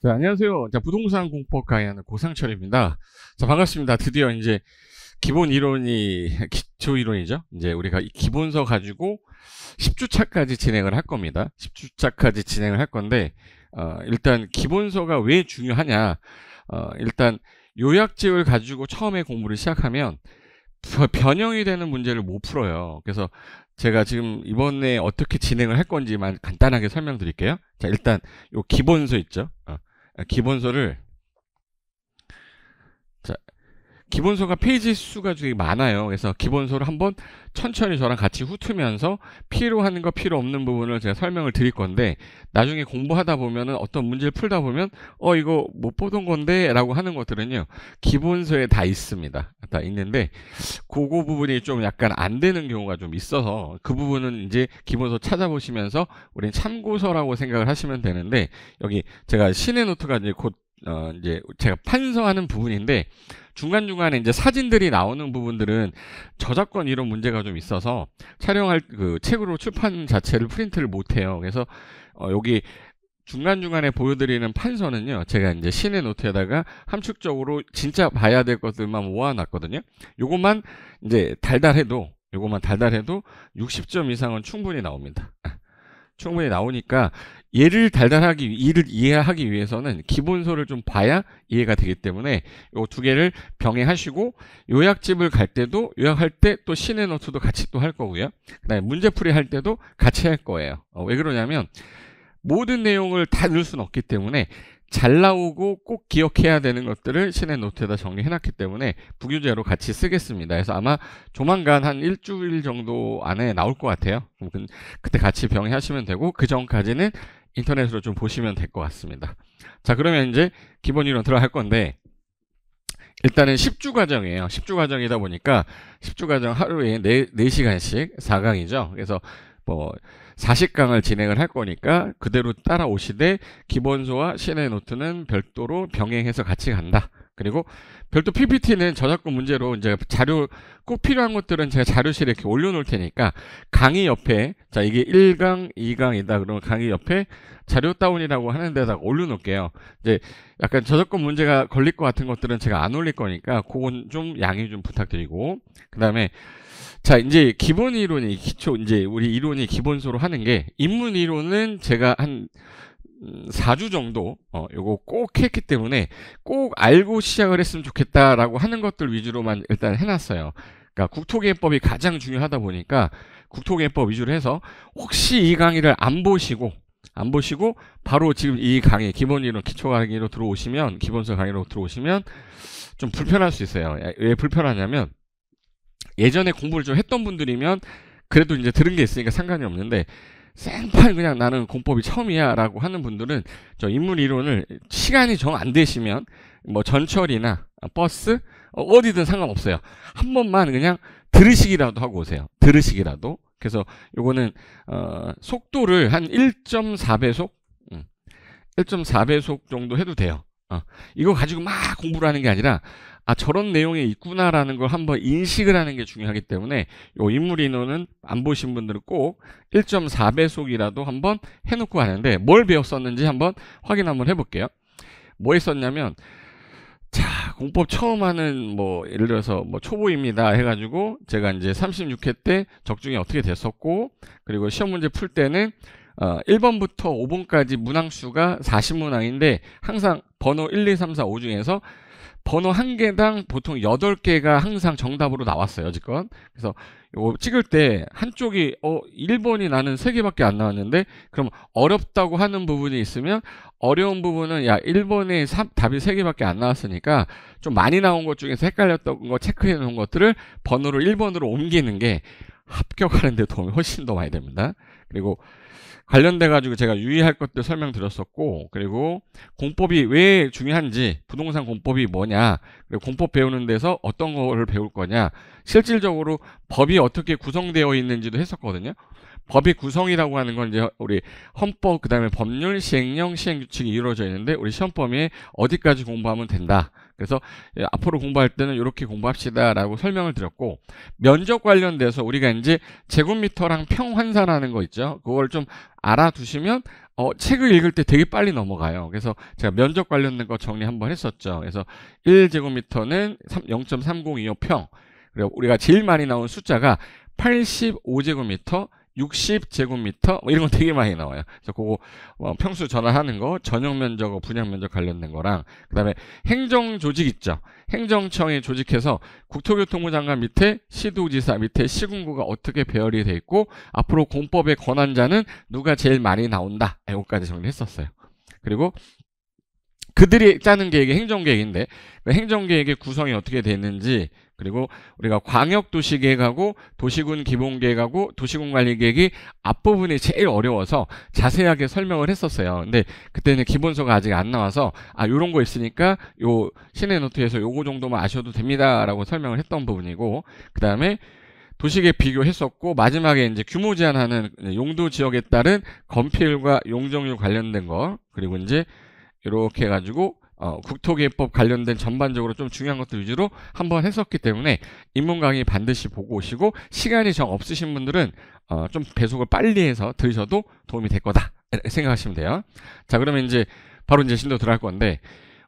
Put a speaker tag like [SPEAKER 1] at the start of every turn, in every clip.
[SPEAKER 1] 자, 안녕하세요. 자, 부동산 공법 강의하는 고상철입니다. 자, 반갑습니다. 드디어 이제 기본 이론이, 기초 이론이죠. 이제 우리가 이 기본서 가지고 10주차까지 진행을 할 겁니다. 10주차까지 진행을 할 건데, 일단 기본서가 왜 중요하냐. 일단 요약집을 가지고 처음에 공부를 시작하면 변형이 되는 문제를 못 풀어요. 그래서 제가 지금 이번에 어떻게 진행을 할 건지만 간단하게 설명드릴게요. 자, 일단 요 기본서 있죠. 기본서를 자, 기본서가 페이지 수가 되게 많아요. 그래서 기본서를 한번 천천히 저랑 같이 훑으면서 필요한 거 필요 없는 부분을 제가 설명을 드릴 건데, 나중에 공부하다 보면은 어떤 문제를 풀다 보면 이거 못 보던 건데 라고 하는 것들은요, 기본서에 다 있습니다. 다 있는데 그거 부분이 좀 약간 안 되는 경우가 좀 있어서, 그 부분은 이제 기본서 찾아보시면서 우린 참고서라고 생각을 하시면 되는데, 여기 제가 신의 노트가 이제 곧 이제 제가 판서하는 부분인데, 중간중간에 이제 사진들이 나오는 부분들은 저작권 이런 문제가 좀 있어서 촬영할 그 책으로 출판 자체를 프린트를 못 해요. 그래서 여기 중간중간에 보여드리는 판서는요, 제가 이제 신의 노트에다가 함축적으로 진짜 봐야 될 것들만 모아놨거든요. 요것만 달달해도 60점 이상은 충분히 나옵니다. 충분히 나오니까 이를 이해하기 위해서는 기본서를 좀 봐야 이해가 되기 때문에 요 두 개를 병행하시고, 요약집을 갈 때도 요약할 때 또 신의 노트도 같이 또 할 거고요. 그다음에 문제풀이 할 때도 같이 할 거예요. 왜 그러냐면 모든 내용을 다 넣을 수는 없기 때문에 잘 나오고 꼭 기억해야 되는 것들을 신의 노트에다 정리해놨기 때문에 부교재로 같이 쓰겠습니다. 그래서 아마 조만간 한 일주일 정도 안에 나올 것 같아요. 그때 같이 병행하시면 되고, 그 전까지는 인터넷으로 좀 보시면 될 것 같습니다. 자, 그러면 이제 기본 이론 들어갈 건데, 일단은 10주 과정이에요. 10주 과정이다 보니까 10주 과정 하루에 4시간씩 4강이죠. 그래서 뭐 40강을 진행을 할 거니까 그대로 따라오시되, 기본서와 신의 노트는 별도로 병행해서 같이 간다. 그리고 별도 PPT는 저작권 문제로 이제 자료 꼭 필요한 것들은 제가 자료실에 이렇게 올려놓을 테니까, 강의 옆에, 자, 이게 1강, 2강이다. 그러면 강의 옆에 자료 다운이라고 하는 데다가 올려놓을게요. 이제 약간 저작권 문제가 걸릴 것 같은 것들은 제가 안 올릴 거니까 그건 좀 양해 좀 부탁드리고, 그 다음에 자, 이제 기본 이론이 이제 우리 이론이 기본소로 하는 게, 인문 이론은 제가 한 4주 정도 요거 꼭 했기 때문에 꼭 알고 시작을 했으면 좋겠다라고 하는 것들 위주로만 일단 해놨어요. 그러니까 국토개혁법이 가장 중요하다 보니까 국토개혁법 위주로 해서, 혹시 이 강의를 안 보시고 바로 지금 이 강의 기본 이론 기초 강의로 들어오시면, 기본서 강의로 들어오시면 좀 불편할 수 있어요. 왜 불편하냐면, 예전에 공부를 좀 했던 분들이면 그래도 이제 들은 게 있으니까 상관이 없는데, 생판 그냥 나는 공법이 처음이야 라고 하는 분들은 저 인문 이론을 시간이 정 안 되시면 뭐 전철이나 버스 어디든 상관없어요. 한 번만 그냥 들으시기라도 하고 오세요. 들으시기라도. 그래서 요거는 속도를 한 1.4배속 1.4배속 정도 해도 돼요. 이거 가지고 막 공부를 하는 게 아니라, 저런 내용이 있구나라는 걸 한번 인식을 하는 게 중요하기 때문에, 요 인물 인원은 안 보신 분들은 꼭 1.4배속이라도 한번 해놓고 하는데, 뭘 배웠었는지 한번 확인 한번 해볼게요. 뭐 했었냐면, 자, 공법 처음 하는, 뭐 예를 들어서 뭐 초보입니다 해가지고 제가 이제 36회 때 적중이 어떻게 됐었고, 그리고 시험 문제 풀 때는 1번부터 5번까지 문항수가 40문항인데 항상 번호 1, 2, 3, 4, 5 중에서 번호 한 개당 보통 8개가 항상 정답으로 나왔어요, 여지껏. 그래서 이거 찍을 때 한쪽이 1번이 나는 3개밖에 안 나왔는데, 그럼 어렵다고 하는 부분이 있으면, 어려운 부분은 1번에 답이 3개밖에 안 나왔으니까 좀 많이 나온 것 중에서 헷갈렸던 거 체크해 놓은 것들을 번호를 1번으로 옮기는 게 합격하는 데 도움이 훨씬 더 많이 됩니다. 그리고 관련돼 가지고 제가 유의할 것들 설명드렸었고, 그리고 공법이 왜 중요한지, 부동산 공법이 뭐냐, 그리고 공법 배우는 데서 어떤 거를 배울 거냐, 실질적으로 법이 어떻게 구성되어 있는지도 했었거든요. 법의 구성이라고 하는 건 이제 우리 헌법, 그 다음에 법률, 시행령, 시행규칙이 이루어져 있는데, 우리 시험범위에 어디까지 공부하면 된다. 그래서 앞으로 공부할 때는 이렇게 공부합시다 라고 설명을 드렸고, 면적 관련돼서 우리가 이제 제곱미터랑 평 환산하는 거 있죠. 그걸 좀 알아두시면 책을 읽을 때 되게 빨리 넘어가요. 그래서 제가 면적 관련된 거 정리 한번 했었죠. 그래서 1제곱미터는 0.3025평. 그리고 우리가 제일 많이 나온 숫자가 85제곱미터, 60제곱미터 이런 거 되게 많이 나와요. 그래서 그거 평수 전환하는 거, 전용 면적, 분양 면적 관련된 거랑 그다음에 행정 조직 있죠. 행정청이 조직해서 국토교통부 장관 밑에 시도지사 밑에 시군구가 어떻게 배열이 돼 있고 앞으로 공법의 권한자는 누가 제일 많이 나온다. 이거까지 정리했었어요. 그리고 그들이 짜는 계획이 행정계획인데 그 행정계획의 구성이 어떻게 되는지 그리고 우리가 광역도시계획하고 도시군 기본계획하고 도시군관리계획이 앞부분이 제일 어려워서 자세하게 설명을 했었어요. 근데 그때는 기본서가 아직 안 나와서 요런 거 있으니까 요 시내노트에서 요거 정도만 아셔도 됩니다 라고 설명을 했던 부분이고 그 다음에 도시계획 비교했었고 마지막에 이제 규모 제한하는 용도 지역에 따른 건폐율과 용적률 관련된 거 그리고 이제 이렇게 해가지고 국토계획법 관련된 전반적으로 좀 중요한 것들 위주로 한번 했었기 때문에 입문 강의 반드시 보고 오시고 시간이 정 없으신 분들은 좀 배속을 빨리 해서 들으셔도 도움이 될 거다 생각하시면 돼요. 자, 그러면 이제 바로 이제 진도 들어갈 건데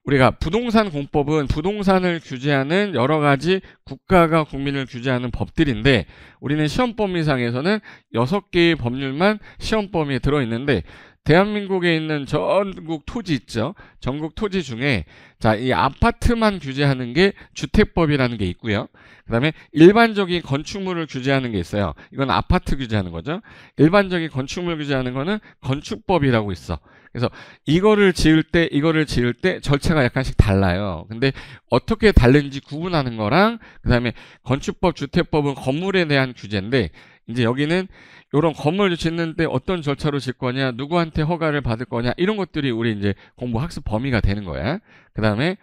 [SPEAKER 1] 우리가 부동산 공법은 부동산을 규제하는 여러 가지 국가가 국민을 규제하는 법들인데 우리는 시험 범위상에서는 6개의 법률만 시험 범위에 들어있는데 대한민국에 있는 전국 토지 있죠. 전국 토지 중에 자, 이 아파트만 규제하는 게 주택법이라는 게 있고요. 그 다음에 일반적인 건축물을 규제하는 게 있어요. 이건 아파트 규제하는 거죠. 일반적인 건축물 규제하는 거는 건축법이라고 있어. 그래서 이거를 지을 때 절차가 약간씩 달라요. 근데 어떻게 다른지 구분하는 거랑 그 다음에 건축법, 주택법은 건물에 대한 규제인데 이제 여기는 이런 건물을 짓는데 어떤 절차로 짓 거냐, 누구한테 허가를 받을 거냐 이런 것들이 우리 이제 공부 학습 범위가 되는 거야. 그 다음에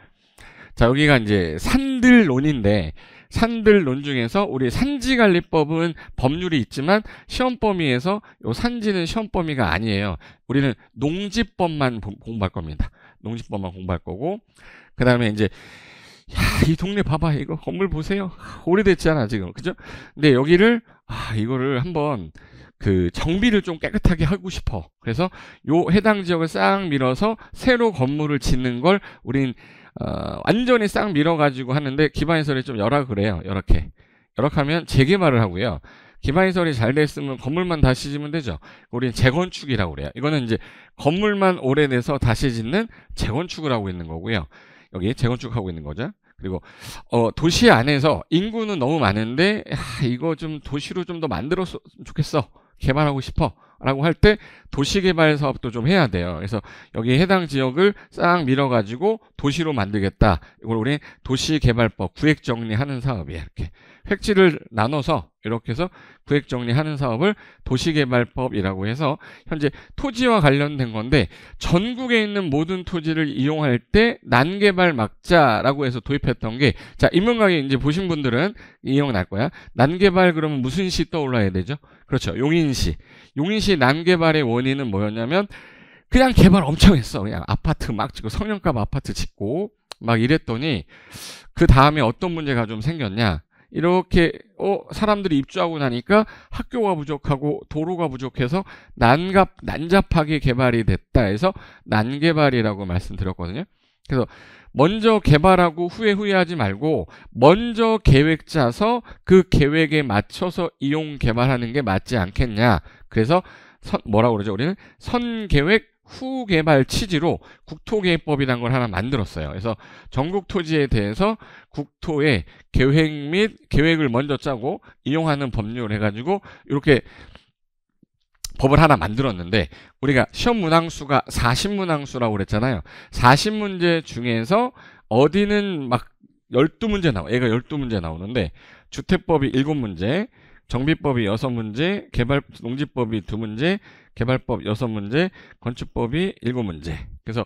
[SPEAKER 1] 자 여기가 이제 산들론인데 산들론 중에서 우리 산지관리법은 법률이 있지만 시험 범위에서 요 산지는 시험 범위가 아니에요. 우리는 농지법만 공부할 겁니다. 농지법만 공부할 거고 그 다음에 이제 이 동네 봐봐 이거 건물 보세요. 오래됐잖아 지금 그죠? 근데 여기를 이거를 한번 그 정비를 좀 깨끗하게 하고 싶어. 그래서 요 해당 지역을 싹 밀어서 새로 건물을 짓는 걸 우린 완전히 싹 밀어가지고 하는데 기반시설이 좀 열하 그래요. 이렇게 하면 재개발을 하고요. 기반시설이 잘 됐으면 건물만 다시 짓면 되죠. 우리는 재건축이라고 그래요. 이거는 이제 건물만 오래돼서 다시 짓는 재건축을 하고 있는 거고요. 여기 재건축하고 있는 거죠. 그리고 도시 안에서 인구는 너무 많은데 이거 좀 도시로 좀 더 만들었으면 좋겠어. 개발하고 싶어. 라고 할 때 도시개발 사업도 좀 해야 돼요. 그래서 여기 해당 지역을 싹 밀어가지고 도시로 만들겠다. 이걸 우리 도시개발법 구획정리하는 사업이에요. 이렇게 획지를 나눠서 이렇게 해서 구획정리하는 사업을 도시개발법이라고 해서 현재 토지와 관련된 건데 전국에 있는 모든 토지를 이용할 때 난개발 막자라고 해서 도입했던 게 자 인문 강의 이제 보신 분들은 이용 날 거야. 난개발 그러면 무슨 시 떠올라야 되죠? 그렇죠. 용인시. 용인시 난개발의 원인은 뭐였냐면 그냥 개발 엄청 했어. 그냥 아파트 막 짓고 성형값 아파트 짓고 막 이랬더니 그 다음에 어떤 문제가 좀 생겼냐. 이렇게 사람들이 입주하고 나니까 학교가 부족하고 도로가 부족해서 난잡하게 개발이 됐다 해서 난개발이라고 말씀드렸거든요. 그래서 먼저 개발하고 후회하지 말고 먼저 계획 짜서 그 계획에 맞춰서 이용 개발하는 게 맞지 않겠냐. 그래서 뭐라고 그러죠? 우리는 선계획 후개발 취지로 국토계획법이라는 걸 하나 만들었어요. 그래서 전국 토지에 대해서 국토의 계획 및 계획을 먼저 짜고 이용하는 법률을 해가지고 이렇게 법을 하나 만들었는데 우리가 시험 문항수가 40문항수라고 그랬잖아요. 40문제 중에서 어디는 막 12문제 나와. 얘가 12문제 나오는데 주택법이 7문제, 정비법이 6문제, 농지법이 2문제, 개발법 6문제, 건축법이 7문제. 그래서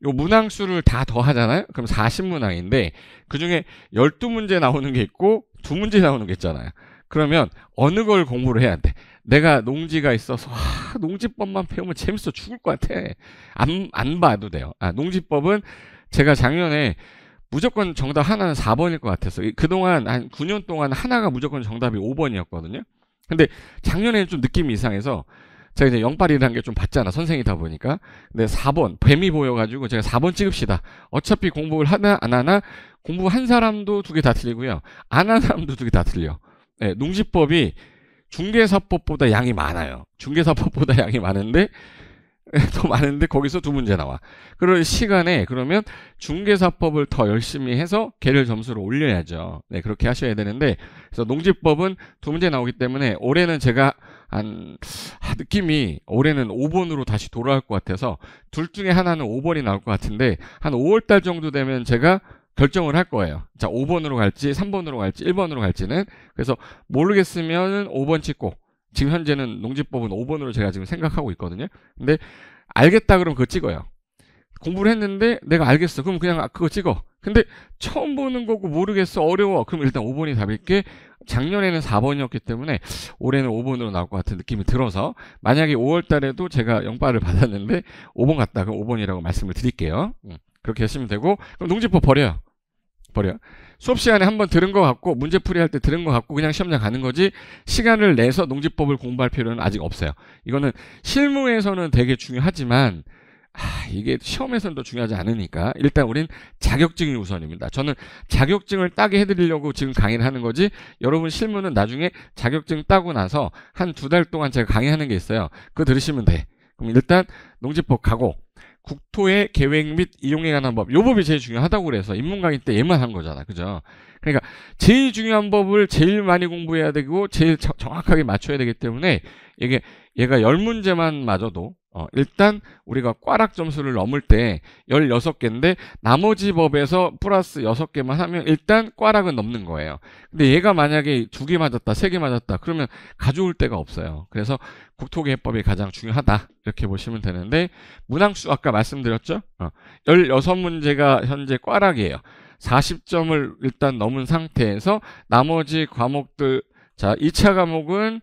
[SPEAKER 1] 요 문항수를 다 더하잖아요. 그럼 40문항인데 그중에 12문제 나오는 게 있고 2문제 나오는 게 있잖아요. 그러면 어느 걸 공부를 해야 돼? 내가 농지가 있어서 농지법만 배우면 재밌어 죽을 것 같아. 안 봐도 돼요. 농지법은 제가 작년에 무조건 정답 하나는 4번일 것 같았어. 그동안 한 9년 동안 하나가 무조건 정답이 5번이었거든요. 근데 작년에는 좀 느낌이 이상해서 제가 이제 영빨이라는 게 좀 봤잖아. 선생이다 보니까. 근데 4번, 뱀이 보여가지고 제가 4번 찍읍시다. 어차피 공부를 하나, 안 하나, 공부한 사람도 2개 다 틀리고요. 안 한 사람도 2개 다 틀려. 네, 농지법이 중개사법보다 양이 많아요. 중개사법보다 양이 많은데, 더 많은데 거기서 2문제 나와. 그럴 시간에 그러면 중개사법을 더 열심히 해서 걔를 점수를 올려야죠. 네, 그렇게 하셔야 되는데, 그래서 농지법은 2문제 나오기 때문에 올해는 제가 느낌이 올해는 5번으로 다시 돌아올 것 같아서 둘 중에 하나는 5번이 나올 것 같은데, 한 5월달 정도 되면 제가 결정을 할 거예요. 자, 5번으로 갈지 3번으로 갈지 1번으로 갈지는. 그래서 모르겠으면 5번 찍고, 지금 현재는 농지법은 5번으로 제가 지금 생각하고 있거든요. 근데 알겠다 그러면 그거 찍어요. 공부를 했는데 내가 알겠어. 그럼 그냥 그거 찍어. 근데 처음 보는 거고 모르겠어. 어려워. 그럼 일단 5번이 답일게. 작년에는 4번이었기 때문에 올해는 5번으로 나올 것 같은 느낌이 들어서, 만약에 5월 달에도 제가 영빨을 받았는데 5번 같다. 그럼 5번이라고 말씀을 드릴게요. 그렇게 하시면 되고, 그럼 농지법 버려요. 수업 시간에 한번 들은 것 같고, 문제풀이 할 때 들은 것 같고 그냥 시험장 가는 거지, 시간을 내서 농지법을 공부할 필요는 아직 없어요. 이거는 실무에서는 되게 중요하지만 이게 시험에서는 더 중요하지 않으니까 일단 우린 자격증이 우선입니다. 저는 자격증을 따게 해드리려고 지금 강의를 하는 거지, 여러분 실무는 나중에 자격증 따고 나서 한 2달 동안 제가 강의하는 게 있어요. 그거 들으시면 돼. 그럼 일단 농지법 가고, 국토의 계획 및 이용에 관한 법, 요 법이 제일 중요하다고 그래서 인문 강의 때 얘만 한 거잖아. 그죠? 그러니까 제일 중요한 법을 제일 많이 공부해야 되고 제일 정확하게 맞춰야 되기 때문에 얘가 10문제만 맞아도 일단 우리가 꽈락 점수를 넘을 때 16개인데 나머지 법에서 플러스 6개만 하면 일단 꽈락은 넘는 거예요. 근데 얘가 만약에 2개 맞았다, 3개 맞았다 그러면 가져올 데가 없어요. 그래서 국토계획법이 가장 중요하다 이렇게 보시면 되는데, 문항수 아까 말씀드렸죠? 16문제가 현재 꽈락이에요. 40점을 일단 넘은 상태에서 나머지 과목들, 자 2차 과목은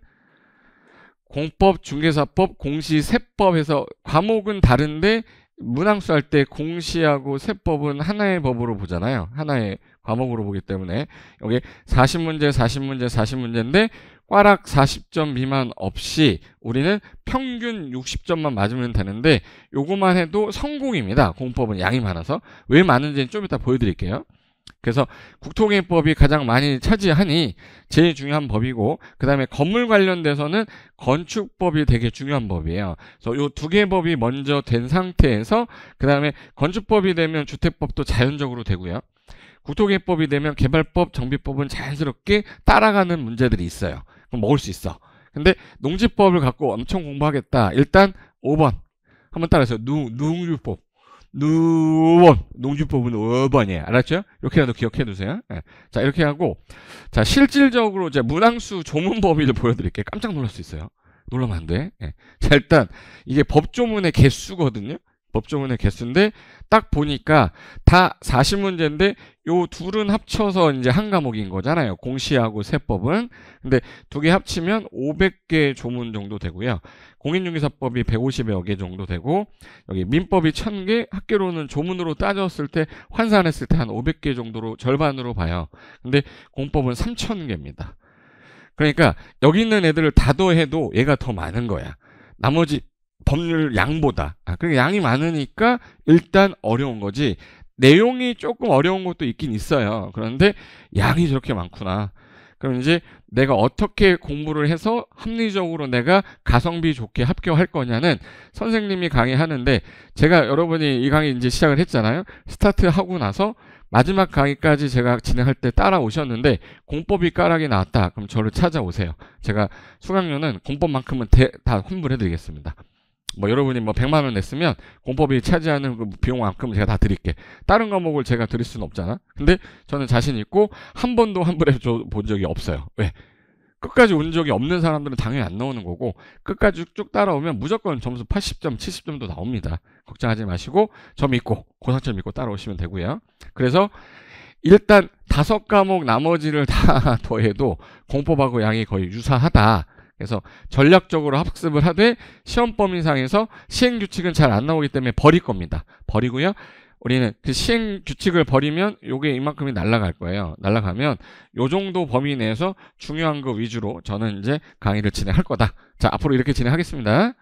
[SPEAKER 1] 공법, 중개사법, 공시, 세법 해서 과목은 다른데 문항수 할 때 공시하고 세법은 하나의 법으로 보잖아요. 하나의 과목으로 보기 때문에 여기 40문제, 40문제, 40문제인데 꽈락 40점 미만 없이 우리는 평균 60점만 맞으면 되는데, 요거만 해도 성공입니다. 공법은 양이 많아서. 왜 많은지는 좀 이따 보여드릴게요. 그래서 국토계획법이 가장 많이 차지하니 제일 중요한 법이고, 그 다음에 건물 관련돼서는 건축법이 되게 중요한 법이에요. 그래서 요 2개 법이 먼저 된 상태에서 그 다음에 건축법이 되면 주택법도 자연적으로 되고요. 국토계획법이 되면 개발법, 정비법은 자연스럽게 따라가는 문제들이 있어요. 그럼 먹을 수 있어. 근데 농지법을 갖고 엄청 공부하겠다. 일단 5번 한번 따라해서 농지법. 농지법은 5번이에요. 알았죠? 이렇게라도 기억해 두세요. 네. 자, 이렇게 하고, 자, 실질적으로 이제 문항수 조문 범위를 보여드릴게요. 깜짝 놀랄 수 있어요. 놀라면 안 돼. 네. 자, 일단 이게 법조문의 개수거든요. 법조문의 개수인데 딱 보니까 다 40문제인데 요 둘은 합쳐서 이제 한 과목인 거잖아요. 공시하고 세법은. 근데 2개 합치면 500개 조문 정도 되고요. 공인중개사법이 150여 개 정도 되고, 여기 민법이 1000개, 학계로는 조문으로 따졌을 때 환산했을 때 한 500개 정도로 절반으로 봐요. 근데 공법은 3000개입니다. 그러니까 여기 있는 애들을 다 더해도 얘가 더 많은 거야. 나머지 법률 양보다. 그러니까 양이 많으니까 일단 어려운 거지, 내용이 조금 어려운 것도 있긴 있어요. 그런데 양이 저렇게 많구나. 그럼 이제 내가 어떻게 공부를 해서 합리적으로 내가 가성비 좋게 합격할 거냐는 선생님이 강의하는데, 제가 여러분이 이 강의 이제 시작을 했잖아요. 스타트하고 나서 마지막 강의까지 제가 진행할 때 따라오셨는데 공법이 꽈락이 나왔다. 그럼 저를 찾아오세요. 제가 수강료는 공법만큼은 다 환불해 드리겠습니다. 뭐 여러분이 뭐 100만 원 냈으면 공법이 차지하는 그 비용만큼 제가 다 드릴게. 다른 과목을 제가 드릴 수는 없잖아. 근데 저는 자신 있고 한 번도 환불해 본 적이 없어요. 왜? 끝까지 온 적이 없는 사람들은 당연히 안 나오는 거고, 끝까지 쭉 따라오면 무조건 점수 80점, 70점도 나옵니다. 걱정하지 마시고 저 믿고, 고상철 믿고 따라오시면 되고요. 그래서 일단 5과목 나머지를 다 더해도 공법하고 양이 거의 유사하다. 그래서 전략적으로 학습을 하되 시험 범위상에서 시행규칙은 잘 안 나오기 때문에 버릴 겁니다. 버리고요. 우리는 그 시행 규칙을 버리면 요게 이만큼이 날아갈 거예요. 날아가면 요 정도 범위 내에서 중요한 거 위주로 저는 이제 강의를 진행할 거다. 자, 앞으로 이렇게 진행하겠습니다.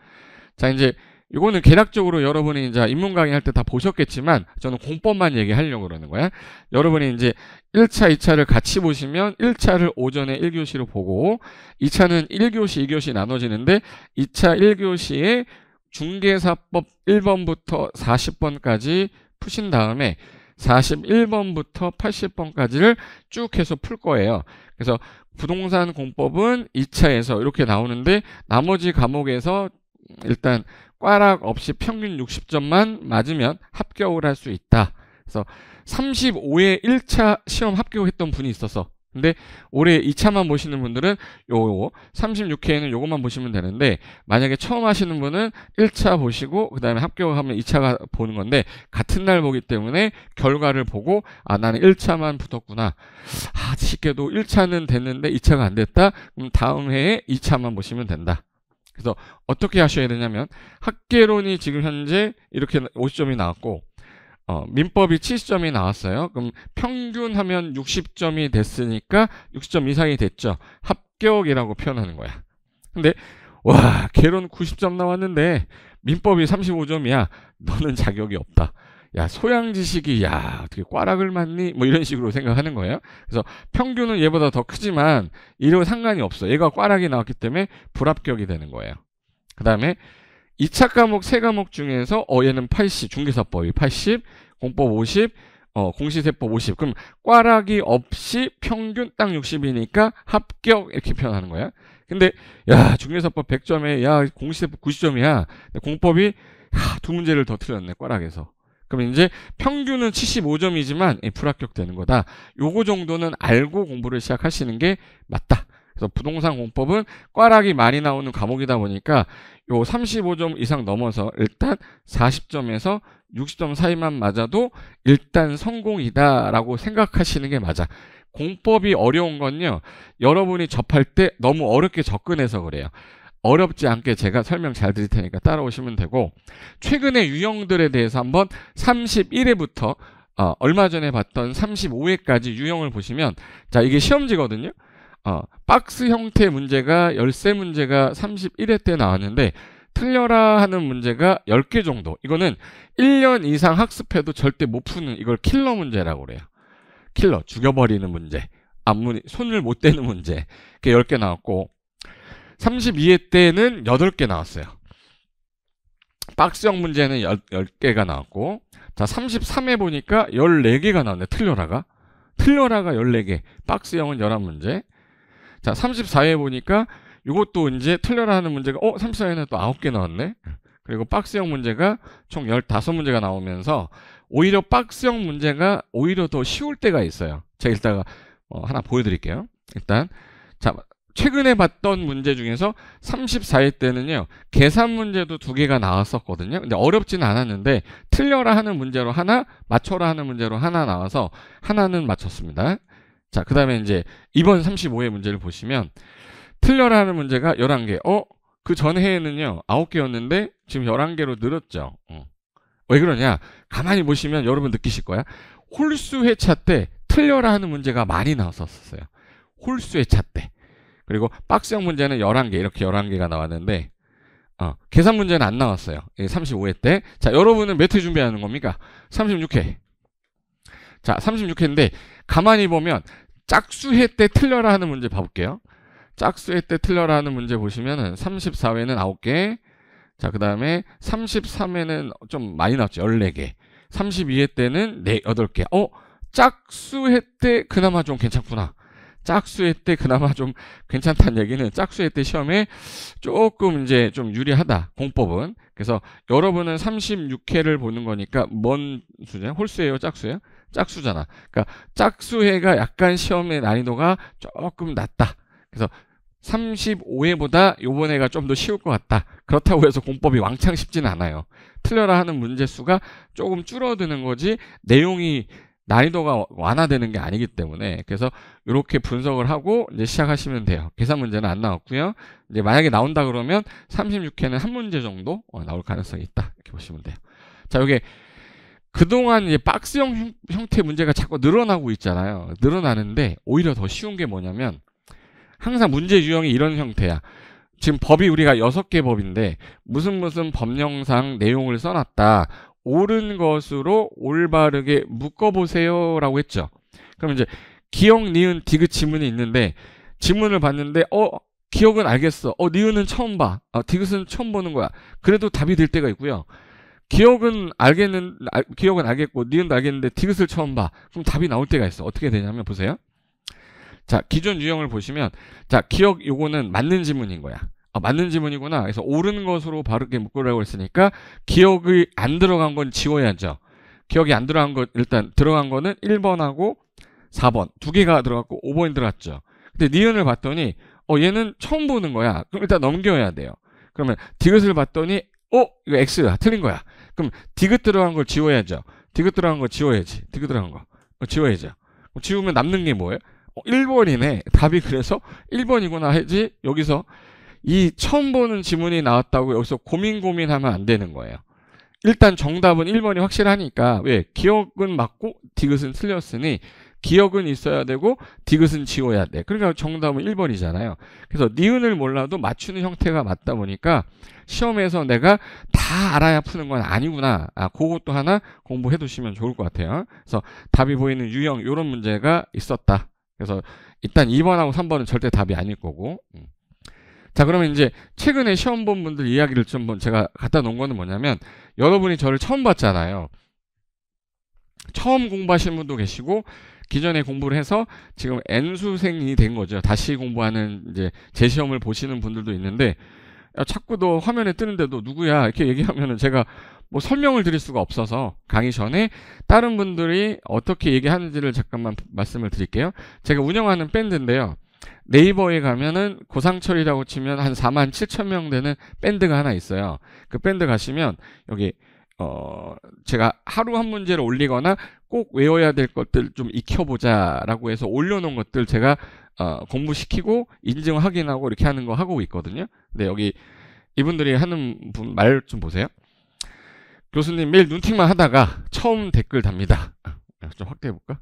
[SPEAKER 1] 자, 이제 요거는 개략적으로 여러분이 이제 인문 강의 할 때 다 보셨겠지만 저는 공법만 얘기하려고 그러는 거야. 여러분이 이제 1차, 2차를 같이 보시면 1차를 오전에 1교시로 보고 2차는 1교시, 2교시 나눠지는데 2차 1교시에 중개사법 1번부터 40번까지 푸신 다음에 41번부터 80번까지를 쭉 해서 풀 거예요. 그래서 부동산 공법은 2차에서 이렇게 나오는데 나머지 과목에서 일단 꽈락 없이 평균 60점만 맞으면 합격을 할 수 있다. 그래서 35회 1차 시험 합격했던 분이 있었어. 근데 올해 2차만 보시는 분들은 요 36회에는 요것만 보시면 되는데 만약에 처음 하시는 분은 1차 보시고 그 다음에 합격하면 2차가 보는 건데 같은 날 보기 때문에 결과를 보고 아 나는 1차만 붙었구나. 아쉽게도 1차는 됐는데 2차가 안 됐다. 그럼 다음 해에 2차만 보시면 된다. 그래서 어떻게 하셔야 되냐면 학계론이 지금 현재 이렇게 50점이 나왔고 민법이 70점이 나왔어요. 그럼 평균하면 60점이 됐으니까 60점 이상이 됐죠. 합격이라고 표현하는 거야. 근데 와 개론 90점 나왔는데 민법이 35점이야. 너는 자격이 없다. 야 소양 지식이 야 어떻게 꽈락을 맞니? 뭐 이런 식으로 생각하는 거예요. 그래서 평균은 얘보다 더 크지만 이런 상관이 없어. 얘가 꽈락이 나왔기 때문에 불합격이 되는 거예요. 그 다음에 2차 과목 3과목 중에서 얘는 80, 중개사법이 80, 공법 50, 공시세법 50. 그럼 꽈락이 없이 평균 딱 60이니까 합격 이렇게 표현하는 거야. 근데 야 중개사법 100점에 야 공시세법 90점이야. 공법이 두 문제를 더 틀렸네 꽈락에서. 그럼 이제 평균은 75점이지만 불합격 되는 거다. 요거 정도는 알고 공부를 시작하시는 게 맞다. 그래서 부동산 공법은 꽈락이 많이 나오는 과목이다 보니까 요 35점 이상 넘어서 일단 40점에서 60점 사이만 맞아도 일단 성공이다라고 생각하시는 게 맞아. 공법이 어려운 건요. 여러분이 접할 때 너무 어렵게 접근해서 그래요. 어렵지 않게 제가 설명 잘 드릴 테니까 따라오시면 되고 최근의 유형들에 대해서 한번 31회부터 얼마 전에 봤던 35회까지 유형을 보시면 자 이게 시험지거든요. 박스 형태 문제가 13문제가 31회 때 나왔는데 틀려라 하는 문제가 10개 정도. 이거는 1년 이상 학습해도 절대 못 푸는 이걸 킬러 문제라고 그래요. 킬러, 죽여버리는 문제. 손을 못 대는 문제. 그게 10개 나왔고 32회 때는 8개 나왔어요. 박스형 문제는 10개가 나왔고 자 33회 보니까 14개가 나왔네. 틀려라가 14개, 박스형은 11문제. 자 34회 보니까 이것도 이제 틀려라 하는 문제가 34회는 또 9개 나왔네. 그리고 박스형 문제가 총 15문제가 나오면서 오히려 박스형 문제가 오히려 더 쉬울 때가 있어요. 제가 이따가 하나 보여드릴게요. 일단 자 최근에 봤던 문제 중에서 34회 때는요 계산 문제도 2개가 나왔었거든요. 근데 어렵지는 않았는데 틀려라 하는 문제로 하나, 맞춰라 하는 문제로 하나 나와서 하나는 맞췄습니다. 자, 그 다음에 이제 이번 35회 문제를 보시면 틀려라 하는 문제가 11개. 그 전 해에는요 9개였는데 지금 11개로 늘었죠. 왜 그러냐? 가만히 보시면 여러분 느끼실 거야. 홀수 회차 때 틀려라 하는 문제가 많이 나왔었어요. 홀수 회차 때. 그리고 박스형 문제는 11개, 이렇게 11개가 나왔는데 계산 문제는 안 나왔어요. 35회 때. 자, 여러분은 몇 회 준비하는 겁니까? 36회. 자, 36회인데 가만히 보면 짝수회 때 틀려라 하는 문제 봐볼게요. 짝수회 때 틀려라 하는 문제 보시면은 34회는 9개. 자, 그 다음에 33회는 좀 많이 나왔죠. 14개. 32회 때는 8개. 짝수회 때 그나마 좀 괜찮구나. 짝수회 때 그나마 좀 괜찮다는 얘기는 짝수회 때 시험에 조금 이제 좀 유리하다. 공법은. 그래서 여러분은 36회를 보는 거니까 뭔 수냐? 홀수예요? 짝수예요? 짝수잖아. 그러니까 짝수회가 약간 시험의 난이도가 조금 낮다. 그래서 35회보다 요번 해가 좀 더 쉬울 것 같다. 그렇다고 해서 공법이 왕창 쉽지는 않아요. 틀려라 하는 문제 수가 조금 줄어드는 거지 내용이 난이도가 완화되는 게 아니기 때문에 그래서 이렇게 분석을 하고 이제 시작하시면 돼요. 계산 문제는 안 나왔고요. 이제 만약에 나온다 그러면 36회는 한 문제 정도 나올 가능성이 있다. 이렇게 보시면 돼요. 자, 여기 그동안 이제 박스형 형태 문제가 자꾸 늘어나고 있잖아요. 늘어나는데 오히려 더 쉬운 게 뭐냐면 항상 문제 유형이 이런 형태야. 지금 법이 우리가 6개 법인데 무슨 법령상 내용을 써놨다. 옳은 것으로 올바르게 묶어보세요 라고 했죠. 그럼 이제 기억, 니은, 디귿 지문이 있는데 지문을 봤는데 기억은 알겠어. 니은은 처음 봐. 디귿은 처음 보는 거야. 그래도 답이 될 때가 있고요. 기억은 알겠고 니은도 알겠는데 디귿을 처음 봐. 그럼 답이 나올 때가 있어. 어떻게 되냐면 보세요. 자, 기존 유형을 보시면 자, 기억 요거는 맞는 지문인 거야. 맞는 지문이구나. 그래서 옳은 것으로 바르게 묶으라고 했으니까 기억이 안 들어간 건 지워야죠. 기억이 안 들어간 거 일단 들어간 거는 1번하고 4번 두 개가 들어갔고 5번이 들어갔죠. 근데 니은을 봤더니 얘는 처음 보는 거야. 그럼 일단 넘겨야 돼요. 그러면 디귿을 봤더니 이거 X야. 틀린 거야. 그럼 디귿 들어간 걸 지워야죠. 디귿 들어간 거 지워야지. 디귿 들어간 거 지워야죠. 지우면 남는 게 뭐예요? 1번이네. 답이 그래서 1번이구나 하지. 여기서 이 처음 보는 지문이 나왔다고 여기서 고민하면 안 되는 거예요. 일단 정답은 1번이 확실하니까 왜? 기억은 맞고 디귿은 틀렸으니 기억은 있어야 되고 디귿은 지워야 돼. 그러니까 정답은 1번이잖아요. 그래서 니은을 몰라도 맞추는 형태가 맞다 보니까 시험에서 내가 다 알아야 푸는 건 아니구나. 그것도 하나 공부해 두시면 좋을 것 같아요. 그래서 답이 보이는 유형 이런 문제가 있었다. 그래서 일단 2번하고 3번은 절대 답이 아닐 거고. 자, 그러면 이제 최근에 시험 본 분들 이야기를 좀 제가 갖다 놓은 거는 뭐냐면 여러분이 저를 처음 봤잖아요. 처음 공부하신 분도 계시고 기존에 공부를 해서 지금 N수생이 된 거죠. 다시 공부하는 이제 재시험을 보시는 분들도 있는데 자꾸 너 화면에 뜨는데도 누구야 이렇게 얘기하면은 제가 뭐 설명을 드릴 수가 없어서 강의 전에 다른 분들이 어떻게 얘기하는지를 잠깐만 말씀을 드릴게요. 제가 운영하는 밴드인데요. 네이버에 가면은 고상철이라고 치면 한 47,000명 되는 밴드가 하나 있어요. 그 밴드 가시면 여기 제가 하루 한 문제를 올리거나 꼭 외워야 될 것들 좀 익혀보자 라고 해서 올려놓은 것들 제가 공부시키고 인증 확인하고 이렇게 하는 거 하고 있거든요. 근데 여기 이분들이 하는 분 말 좀 보세요. 교수님 매일 눈팅만 하다가 처음 댓글 답니다. 좀 확대해볼까?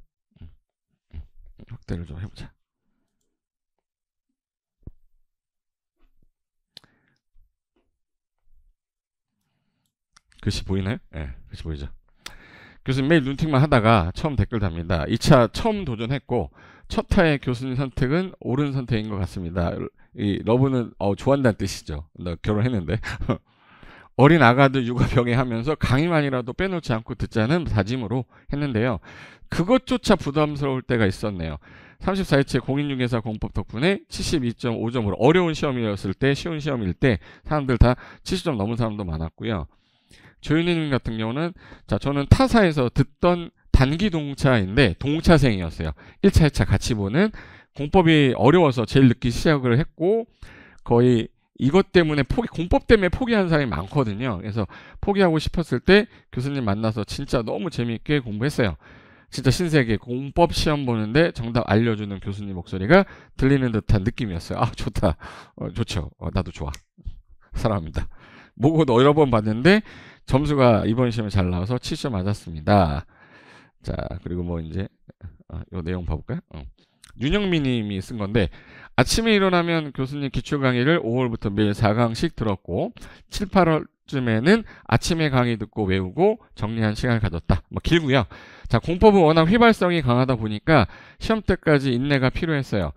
[SPEAKER 1] 확대를 좀 해보자. 글씨 보이나요? 네, 글씨 보이죠? 교수님 매일 눈팅만 하다가 처음 댓글 답니다. 2차 처음 도전했고 첫 타의 교수님 선택은 옳은 선택인 것 같습니다. 이 러브는 좋아한다는 뜻이죠. 나 결혼했는데. 어린 아가들 육아 병행하면서 강의만이라도 빼놓지 않고 듣자는 다짐으로 했는데요. 그것조차 부담스러울 때가 있었네요. 34일째 공인중개사 공법 덕분에 72.5점으로 어려운 시험이었을 때 쉬운 시험일 때 사람들 다 70점 넘은 사람도 많았고요. 조윤희님 같은 경우는 자 저는 타사에서 듣던 단기 동차인데 동차생이었어요. 1차, 2차 같이 보는 공법이 어려워서 제일 늦게 시작을 했고 거의 이것 때문에 공법 때문에 포기한 사람이 많거든요. 그래서 포기하고 싶었을 때 교수님 만나서 진짜 너무 재미있게 공부했어요. 진짜 신세계 공법 시험 보는데 정답 알려주는 교수님 목소리가 들리는 듯한 느낌이었어요. 좋다. 좋죠. 나도 좋아. 사랑합니다. 모고도 여러 번 봤는데 점수가 이번 시험에 잘 나와서 7점 맞았습니다. 자, 그리고 뭐 이제 요 내용 봐볼까요? 윤영미 님이 쓴 건데 아침에 일어나면 교수님 기출 강의를 5월부터 매일 4강씩 들었고 7, 8월쯤에는 아침에 강의 듣고 외우고 정리한 시간을 가졌다. 뭐 길고요. 자, 공법은 워낙 휘발성이 강하다 보니까 시험 때까지 인내가 필요했어요.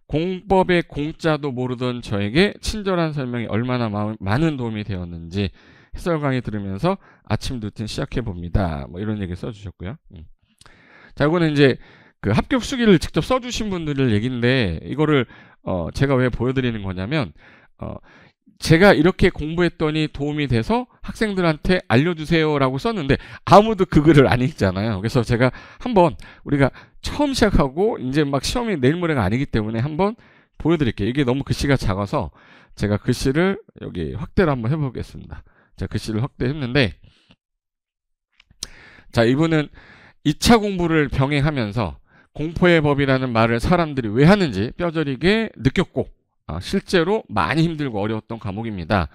[SPEAKER 1] 공법의 공짜도 모르던 저에게 친절한 설명이 얼마나 많은 도움이 되었는지 해설 강의 들으면서 아침 루틴 시작해 봅니다. 뭐 이런 얘기 써주셨고요. 자, 이거는 이제 그 합격 수기를 직접 써주신 분들의 얘기인데 이거를 제가 왜 보여드리는 거냐면 제가 이렇게 공부했더니 도움이 돼서 학생들한테 알려주세요라고 썼는데 아무도 그 글을 안 읽잖아요. 그래서 제가 한번 우리가 처음 시작하고 이제 막 시험이 내일 모레가 아니기 때문에 한번 보여드릴게요. 이게 너무 글씨가 작아서 제가 글씨를 여기 확대를 한번 해보겠습니다. 제가 글씨를 확대했는데 자, 이분은 2차 공부를 병행하면서 공포의 법이라는 말을 사람들이 왜 하는지 뼈저리게 느꼈고 실제로 많이 힘들고 어려웠던 과목입니다.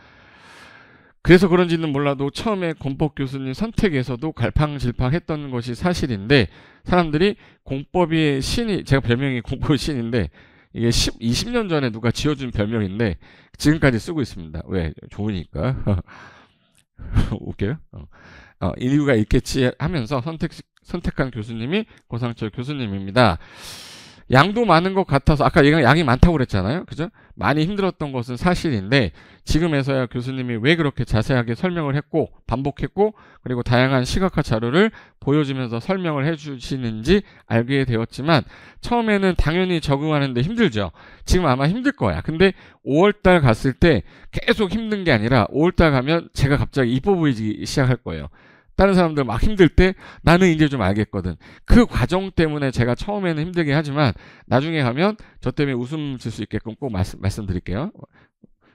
[SPEAKER 1] 그래서 그런지는 몰라도 처음에 공법 교수님 선택에서도 갈팡질팡했던 것이 사실인데, 사람들이 공법의 신이, 제가 별명이 공법의 신인데 이게 20년 전에 누가 지어준 별명인데 지금까지 쓰고 있습니다. 왜? 좋으니까. 웃겨요? 이유가 있겠지 하면서 선택한 교수님이 고상철 교수님입니다. 양도 많은 것 같아서, 아까 얘가 양이 많다고 그랬잖아요. 그죠? 많이 힘들었던 것은 사실인데, 지금에서야 교수님이 왜 그렇게 자세하게 설명을 했고, 반복했고, 그리고 다양한 시각화 자료를 보여주면서 설명을 해주시는지 알게 되었지만, 처음에는 당연히 적응하는데 힘들죠. 지금 아마 힘들 거야. 근데 5월달 갔을 때 계속 힘든 게 아니라 5월달 가면 제가 갑자기 이뻐 보이기 시작할 거예요. 다른 사람들 막 힘들 때 나는 이제 좀 알겠거든. 그 과정 때문에 제가 처음에는 힘들게 하지만 나중에 가면 저 때문에 웃음 질 수 있게끔 꼭 말씀드릴게요.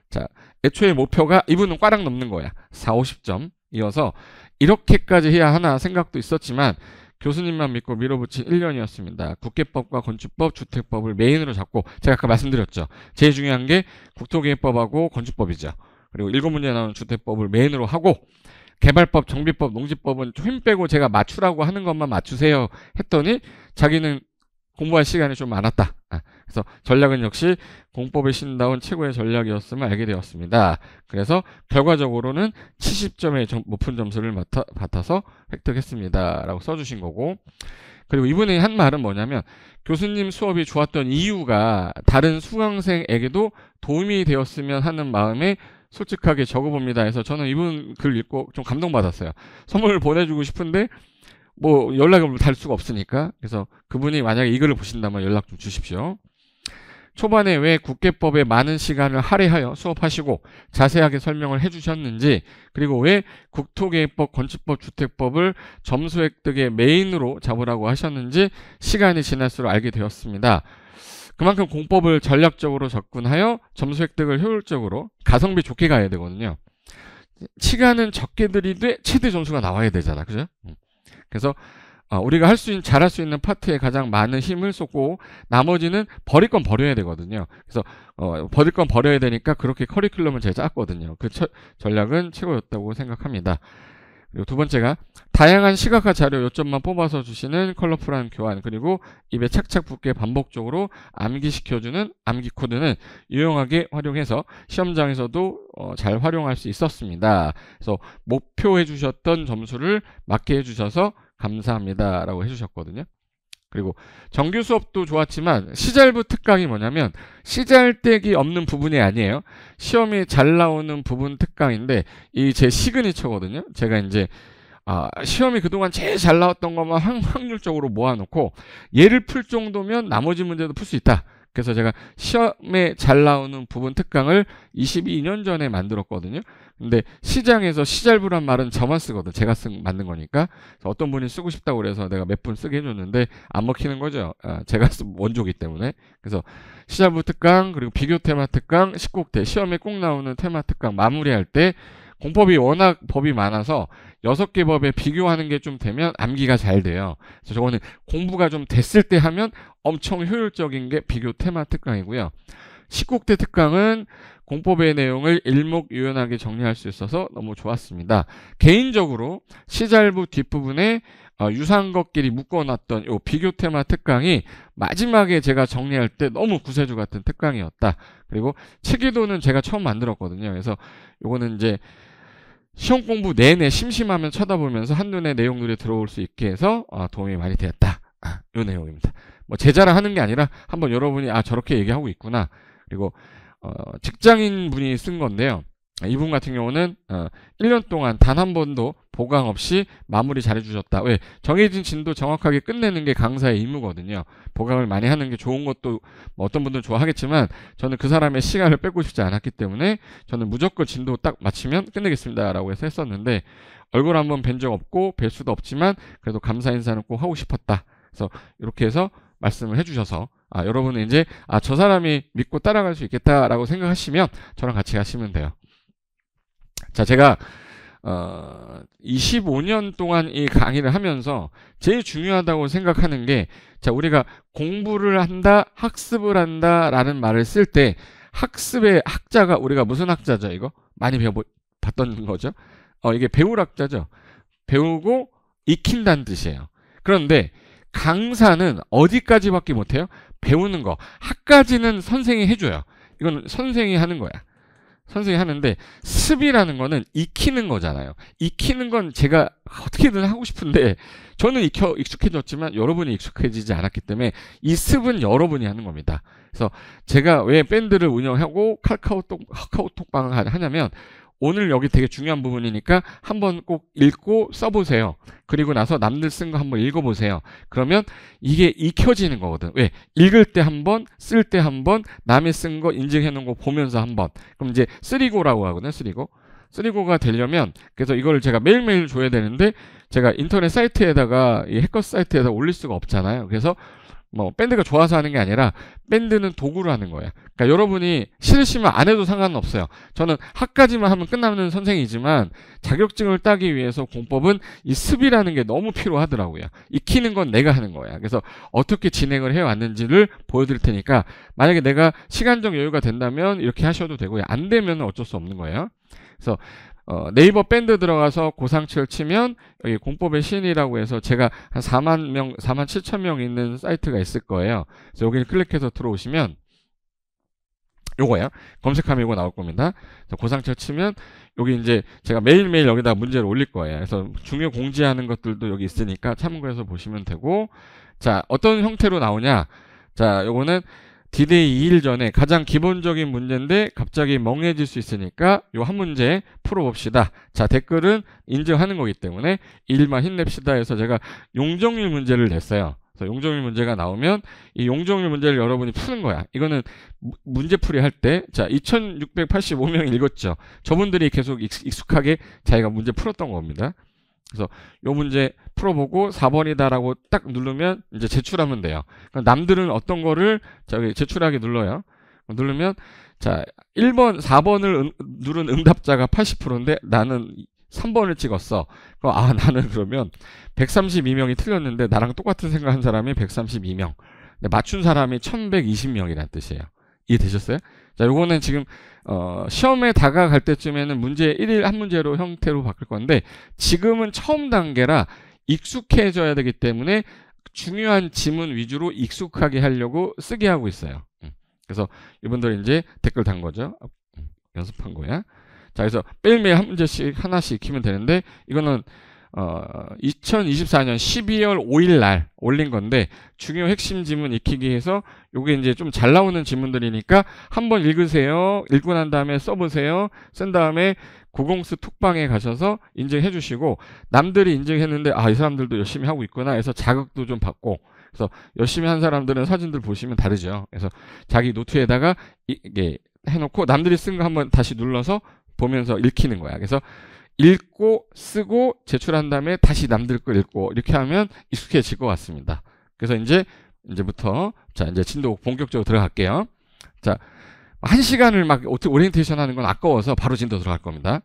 [SPEAKER 1] 자, 애초에 목표가 이분은 꽈락 넘는 거야. 4, 50점 이어서 이렇게까지 해야 하나 생각도 있었지만 교수님만 믿고 밀어붙인 1년이었습니다. 국계법과 건축법, 주택법을 메인으로 잡고, 제가 아까 말씀드렸죠. 제일 중요한 게 국토개혁법하고 건축법이죠. 그리고 7문제 나오는 주택법을 메인으로 하고, 개발법, 정비법, 농지법은 힘 빼고 제가 맞추라고 하는 것만 맞추세요 했더니 자기는 공부할 시간이 좀 많았다. 그래서 전략은 역시 공법의 신다운 최고의 전략이었음을 알게 되었습니다. 그래서 결과적으로는 70점의 높은 점수를 받아서 획득했습니다. 라고 써주신 거고, 그리고 이분이 한 말은 뭐냐면, 교수님 수업이 좋았던 이유가 다른 수강생에게도 도움이 되었으면 하는 마음에 솔직하게 적어봅니다 해서 저는 이분 글 읽고 좀 감동받았어요. 선물을 보내주고 싶은데 뭐 연락을 달 수가 없으니까. 그래서 그분이 만약에 이 글을 보신다면 연락 좀 주십시오. 초반에 왜 국계법에 많은 시간을 할애하여 수업하시고 자세하게 설명을 해주셨는지, 그리고 왜 국토개혁법, 건축법, 주택법을 점수 획득의 메인으로 잡으라고 하셨는지 시간이 지날수록 알게 되었습니다. 그만큼 공법을 전략적으로 접근하여 점수 획득을 효율적으로 가성비 좋게 가야 되거든요. 시간은 적게 들이되 최대 점수가 나와야 되잖아. 그죠? 그래서 우리가 잘할 수 있는 파트에 가장 많은 힘을 쏟고 나머지는 버릴 건 버려야 되거든요. 그래서 버릴 건 버려야 되니까 그렇게 커리큘럼을 제가 짰거든요. 그 전략은 최고였다고 생각합니다. 그리고 두 번째가 다양한 시각화 자료 요점만 뽑아서 주시는 컬러풀한 교환, 그리고 입에 착착 붙게 반복적으로 암기시켜주는 암기 코드는 유용하게 활용해서 시험장에서도 잘 활용할 수 있었습니다. 그래서 목표해 주셨던 점수를 맞게 해주셔서 감사합니다 라고 해주셨거든요. 그리고 정규 수업도 좋았지만 시잘부 특강이 뭐냐면 시잘데기 없는 부분이 아니에요. 시험이 잘 나오는 부분 특강인데 이 제 시그니처거든요. 제가 이제 시험이 그동안 제일 잘 나왔던 것만 확률적으로 모아놓고 얘를 풀 정도면 나머지 문제도 풀 수 있다. 그래서 제가 시험에 잘 나오는 부분 특강을 22년 전에 만들었거든요. 근데 시장에서 시잘부란 말은 저만 쓰거든. 제가 만든 거니까. 어떤 분이 쓰고 싶다고 그래서 내가 몇 분 쓰게 해줬는데 안 먹히는 거죠. 제가 쓴 원조기 때문에. 그래서 시잘부 특강, 그리고 비교 테마 특강, 19대 시험에 꼭 나오는 테마 특강 마무리할 때 공법이 워낙 법이 많아서 6개 법에 비교하는 게 좀 되면 암기가 잘 돼요. 그래서 저거는 공부가 좀 됐을 때 하면 엄청 효율적인 게 비교 테마 특강이고요. 19대 특강은 공법의 내용을 일목요연하게 정리할 수 있어서 너무 좋았습니다. 개인적으로 시잘부 뒷부분에 유사한것끼리 묶어놨던 이 비교 테마 특강이 마지막에 제가 정리할 때 너무 구세주 같은 특강이었다. 그리고 체계도는 제가 처음 만들었거든요. 그래서 요거는 이제 시험 공부 내내 심심하면 쳐다보면서 한눈에 내용들이 들어올 수 있게 해서 도움이 많이 되었다. 이 내용입니다. 뭐 제 자랑하는 게 아니라 한번 여러분이 저렇게 얘기하고 있구나. 그리고 직장인 분이 쓴 건데요. 이분 같은 경우는 1년 동안 단 한 번도 보강 없이 마무리 잘해주셨다. 왜? 정해진 진도 정확하게 끝내는 게 강사의 임무거든요. 보강을 많이 하는 게 좋은 것도 뭐 어떤 분들은 좋아하겠지만 저는 그 사람의 시간을 뺏고 싶지 않았기 때문에 저는 무조건 진도 딱 마치면 끝내겠습니다 라고 해서 했었는데, 얼굴 한번 뵌 적 없고 뵐 수도 없지만 그래도 감사 인사는 꼭 하고 싶었다. 그래서 이렇게 해서 말씀을 해주셔서 여러분은 이제 저 사람이 믿고 따라갈 수 있겠다라고 생각하시면 저랑 같이 하시면 돼요. 자, 제가 25년 동안 이 강의를 하면서 제일 중요하다고 생각하는 게, 자, 우리가 공부를 한다, 학습을 한다 라는 말을 쓸 때 학습의 학자가 우리가 무슨 학자죠? 이거 많이 봤던 거죠. 이게 배울학자죠. 배우고 익힌다는 뜻이에요. 그런데 강사는 어디까지밖에 못해요? 배우는 거. 학까지는 선생이 해줘요. 이건 선생이 하는 거야. 선생이 하는데 습이라는 거는 익히는 거잖아요. 익히는 건 제가 어떻게든 하고 싶은데 저는 익숙해졌지만 여러분이 익숙해지지 않았기 때문에 이 습은 여러분이 하는 겁니다. 그래서 제가 왜 밴드를 운영하고 카카오톡방을 하냐면 오늘 여기 되게 중요한 부분이니까 한번 꼭 읽고 써보세요. 그리고 나서 남들 쓴 거 한번 읽어보세요. 그러면 이게 익혀지는 거거든. 왜? 읽을 때 한 번, 쓸 때 한 번, 남이 쓴 거 인증해 놓은 거 보면서 한 번. 그럼 이제 쓰리고라고 하거든요. 쓰리고가 되려면 그래서 이걸 제가 매일매일 줘야 되는데 제가 인터넷 사이트에다가 이 해커 사이트에다 올릴 수가 없잖아요. 그래서 뭐 밴드가 좋아서 하는 게 아니라 밴드는 도구로 하는 거예요. 그러니까 여러분이 싫으시면 안 해도 상관은 없어요. 저는 학까지만 하면 끝나는 선생이지만 자격증을 따기 위해서 공법은 이 습이라는 게 너무 필요하더라고요. 익히는 건 내가 하는 거야. 그래서 어떻게 진행을 해왔는지를 보여드릴 테니까 만약에 내가 시간적 여유가 된다면 이렇게 하셔도 되고요. 안 되면 어쩔 수 없는 거예요. 그래서 네이버 밴드 들어가서 고상철 치면 여기 공법의 신이라고 해서 제가 한 4만 7천 명 있는 사이트가 있을 거예요. 그래서 여기를 클릭해서 들어오시면 요거야. 검색하면 이거 나올 겁니다. 그래서 고상철 치면 여기 이제 제가 매일매일 여기다 문제를 올릴 거예요. 그래서 중요 공지하는 것들도 여기 있으니까 참고해서 보시면 되고 자, 어떤 형태로 나오냐? 자, 요거는 D-Day 2일 전에 가장 기본적인 문제인데 갑자기 멍해질 수 있으니까 요 한 문제 풀어봅시다. 자, 댓글은 인증하는 거기 때문에 2일만 힘냅시다 해서 제가 용적률 문제를 냈어요. 그래서 용적률 문제가 나오면 이 용적률 문제를 여러분이 푸는 거야. 이거는 문제풀이 할 때, 자, 2685명이 읽었죠. 저분들이 계속 익숙하게 자기가 문제 풀었던 겁니다. 그래서 요 문제 풀어보고 4번이다라고 딱 누르면 이제 제출하면 돼요. 그럼 남들은 어떤 거를 저기 제출하기 눌러요. 누르면 자 1번, 4번을 누른 응답자가 80%인데 나는 3번을 찍었어. 그럼 나는 그러면 132명이 틀렸는데 나랑 똑같은 생각한 사람이 132명. 근데 맞춘 사람이 1120명이라는 뜻이에요. 이해되셨어요? 자, 요거는 지금 시험에 다가갈 때쯤에는 문제 1일 한 문제로 형태로 바뀔 건데 지금은 처음 단계라 익숙해져야 되기 때문에 중요한 지문 위주로 익숙하게 하려고 쓰게 하고 있어요. 그래서 이분들 이제 댓글 단 거죠. 연습한 거야. 자, 그래서 매일매일 한 문제씩 하나씩 익히면 되는데 이거는 2024년 12월 5일 날 올린 건데 중요 핵심 지문 익히기 해서 요게 이제 좀 잘 나오는 지문들이니까 한번 읽으세요. 읽고 난 다음에 써보세요. 쓴 다음에 고공스 톡방에 가셔서 인증해 주시고 남들이 인증했는데 이 사람들도 열심히 하고 있구나 해서 자극도 좀 받고 그래서 열심히 한 사람들은 사진들 보시면 다르죠. 그래서 자기 노트에다가 이게 해놓고 남들이 쓴 거 한번 다시 눌러서 보면서 읽히는 거야. 그래서 읽고 쓰고 제출한 다음에 다시 남들 거 읽고 이렇게 하면 익숙해질 것 같습니다. 그래서 이제부터 자 이제 진도 본격적으로 들어갈게요. 자, 1시간을 막 오리엔테이션 하는 건 아까워서 바로 진도 들어갈 겁니다.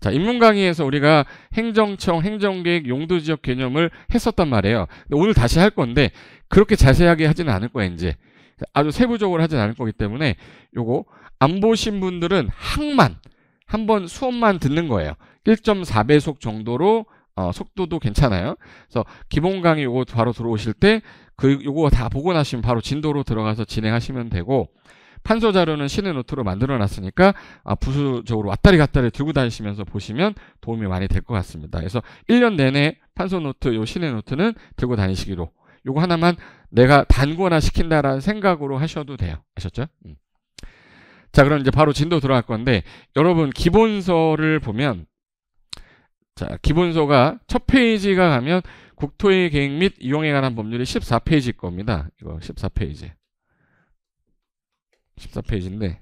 [SPEAKER 1] 자, 입문 강의에서 우리가 행정청, 행정계획, 용도지역 개념을 했었단 말이에요. 근데 오늘 다시 할 건데 그렇게 자세하게 하지는 않을 거예요. 이제 아주 세부적으로 하지는 않을 거기 때문에 요거 안 보신 분들은 한번 수업만 듣는 거예요. 1.4배속 정도로 속도도 괜찮아요. 그래서 기본 강의 요거 바로 들어오실 때 요거 다 보고 나시면 바로 진도로 들어가서 진행하시면 되고 판서 자료는 신의 노트로 만들어 놨으니까 부수적으로 왔다리 갔다리 들고 다니시면서 보시면 도움이 많이 될 것 같습니다. 그래서 1년 내내 판서 노트, 요 신의 노트는 들고 다니시기로 요거 하나만 내가 단권화 시킨다라는 생각으로 하셔도 돼요. 아셨죠? 자, 그럼 이제 바로 진도 들어갈 건데 여러분 기본서를 보면 자, 기본서가 첫 페이지가 가면 국토의 계획 및 이용에 관한 법률이 14페이지일 겁니다. 이거 14페이지. 14페이지인데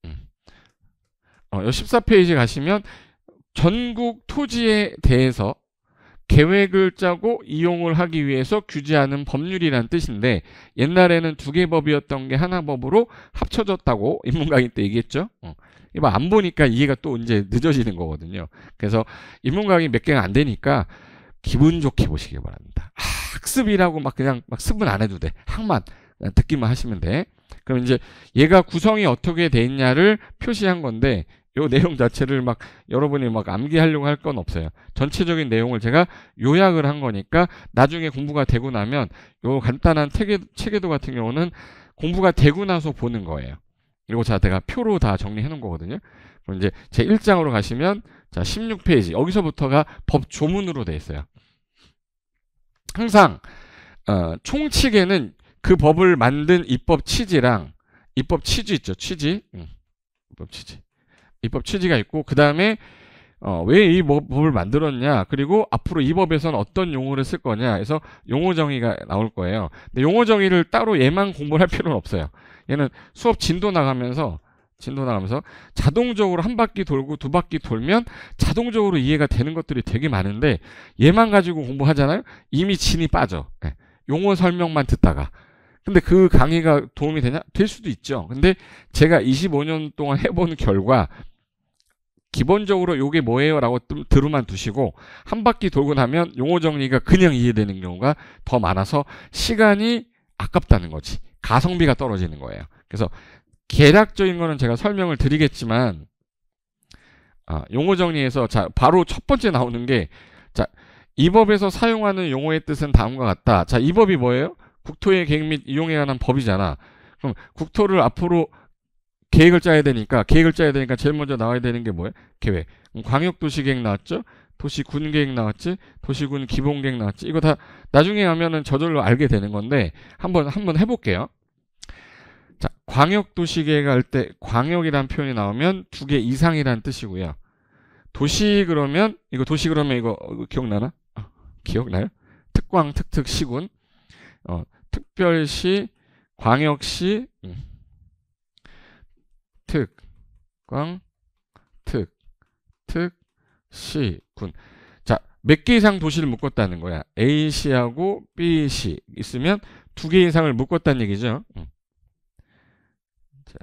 [SPEAKER 1] 이 14페이지 가시면 전국 토지에 대해서 계획을 짜고 이용을 하기 위해서 규제하는 법률이라는 뜻인데 옛날에는 두 개 법이었던 게 하나 법으로 합쳐졌다고 입문 강의 때 얘기했죠. 이거 안 보니까 이해가 또 이제 늦어지는 거거든요. 그래서 입문 강의 몇 개가 안 되니까 기분 좋게 보시기 바랍니다. 학습이라고 그냥 습은 안 해도 돼. 학만 듣기만 하시면 돼. 그럼 이제 얘가 구성이 어떻게 돼 있냐를 표시한 건데 요 내용 자체를 막 여러분이 막 암기하려고 할 건 없어요. 전체적인 내용을 제가 요약을 한 거니까 나중에 공부가 되고 나면 요 간단한 체계도 같은 경우는 공부가 되고 나서 보는 거예요. 그리고 제가 표로 다 정리해 놓은 거거든요. 그럼 이제 제 1장으로 가시면 자 16페이지 여기서부터가 법 조문으로 돼 있어요. 항상 총칙에는 그 법을 만든 입법 취지랑 입법 취지 있죠. 취지. 입법 취지가 있고 그 다음에 왜 이 법을 만들었냐 그리고 앞으로 이 법에서는 어떤 용어를 쓸 거냐 해서 용어 정의가 나올 거예요. 근데 용어 정의를 따로 얘만 공부를 할 필요는 없어요. 얘는 수업 진도 나가면서 자동적으로 한 바퀴 돌고 두 바퀴 돌면 자동적으로 이해가 되는 것들이 되게 많은데 얘만 가지고 공부하잖아요. 이미 진이 빠져. 용어 설명만 듣다가. 근데 그 강의가 도움이 되냐? 될 수도 있죠. 근데 제가 25년 동안 해본 결과 기본적으로 요게 뭐예요? 라고 들으만 두시고 한 바퀴 돌고 나면 용어 정리가 그냥 이해되는 경우가 더 많아서 시간이 아깝다는 거지. 가성비가 떨어지는 거예요. 그래서 개략적인 거는 제가 설명을 드리겠지만 용어 정리에서 자 바로 첫 번째 나오는 게 자, 이 법에서 사용하는 용어의 뜻은 다음과 같다. 자, 이 법이 뭐예요? 국토의 계획 및 이용에 관한 법이잖아. 그럼 국토를 앞으로 계획을 짜야 되니까 제일 먼저 나와야 되는 게 뭐예요? 계획. 광역도시계획 나왔죠? 도시군계획 나왔지? 도시군 기본계획 나왔지? 이거 다 나중에 하면은 저절로 알게 되는 건데 한번 해볼게요. 자, 광역도시계획 할 때 광역이란 표현이 나오면 2개 이상이란 뜻이고요. 도시 그러면 이거 기억나나? 기억나요? 특광, 특특, 시군. 특별시, 광역시, 특광, 특, 시, 군. 자, 몇 개 이상 도시를 묶었다는 거야. A시하고 B시 있으면 2개 이상을 묶었다는 얘기죠. 자,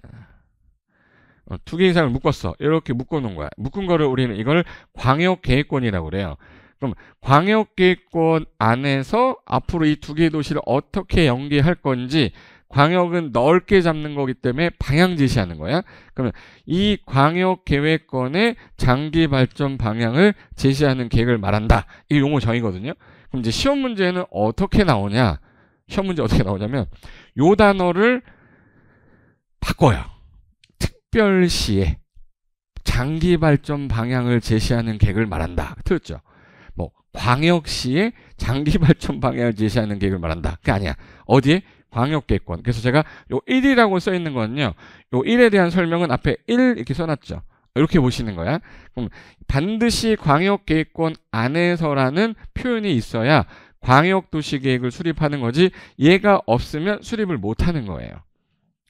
[SPEAKER 1] 2개 이상을 묶었어. 이렇게 묶어놓은 거야. 묶은 거를 우리는 이걸 광역계획권이라고 그래요. 그럼 광역계획권 안에서 앞으로 이 2개의 도시를 어떻게 연계할 건지 광역은 넓게 잡는 거기 때문에 방향 제시하는 거야. 그러면 이 광역계획권의 장기 발전 방향을 제시하는 계획을 말한다. 이게 용어 정의거든요. 그럼 이제 시험 문제는 어떻게 나오냐? 시험 문제 어떻게 나오냐면 요 단어를 바꿔요. 특별시에 장기 발전 방향을 제시하는 계획을 말한다. 틀렸죠? 뭐 광역시에 장기 발전 방향을 제시하는 계획을 말한다. 그게 아니야. 어디에? 광역계획권. 그래서 제가 요 1이라고 써 있는 거는요. 요 1에 대한 설명은 앞에 1 이렇게 써놨죠. 이렇게 보시는 거야. 그럼 반드시 광역계획권 안에서라는 표현이 있어야 광역도시계획을 수립하는 거지 얘가 없으면 수립을 못하는 거예요.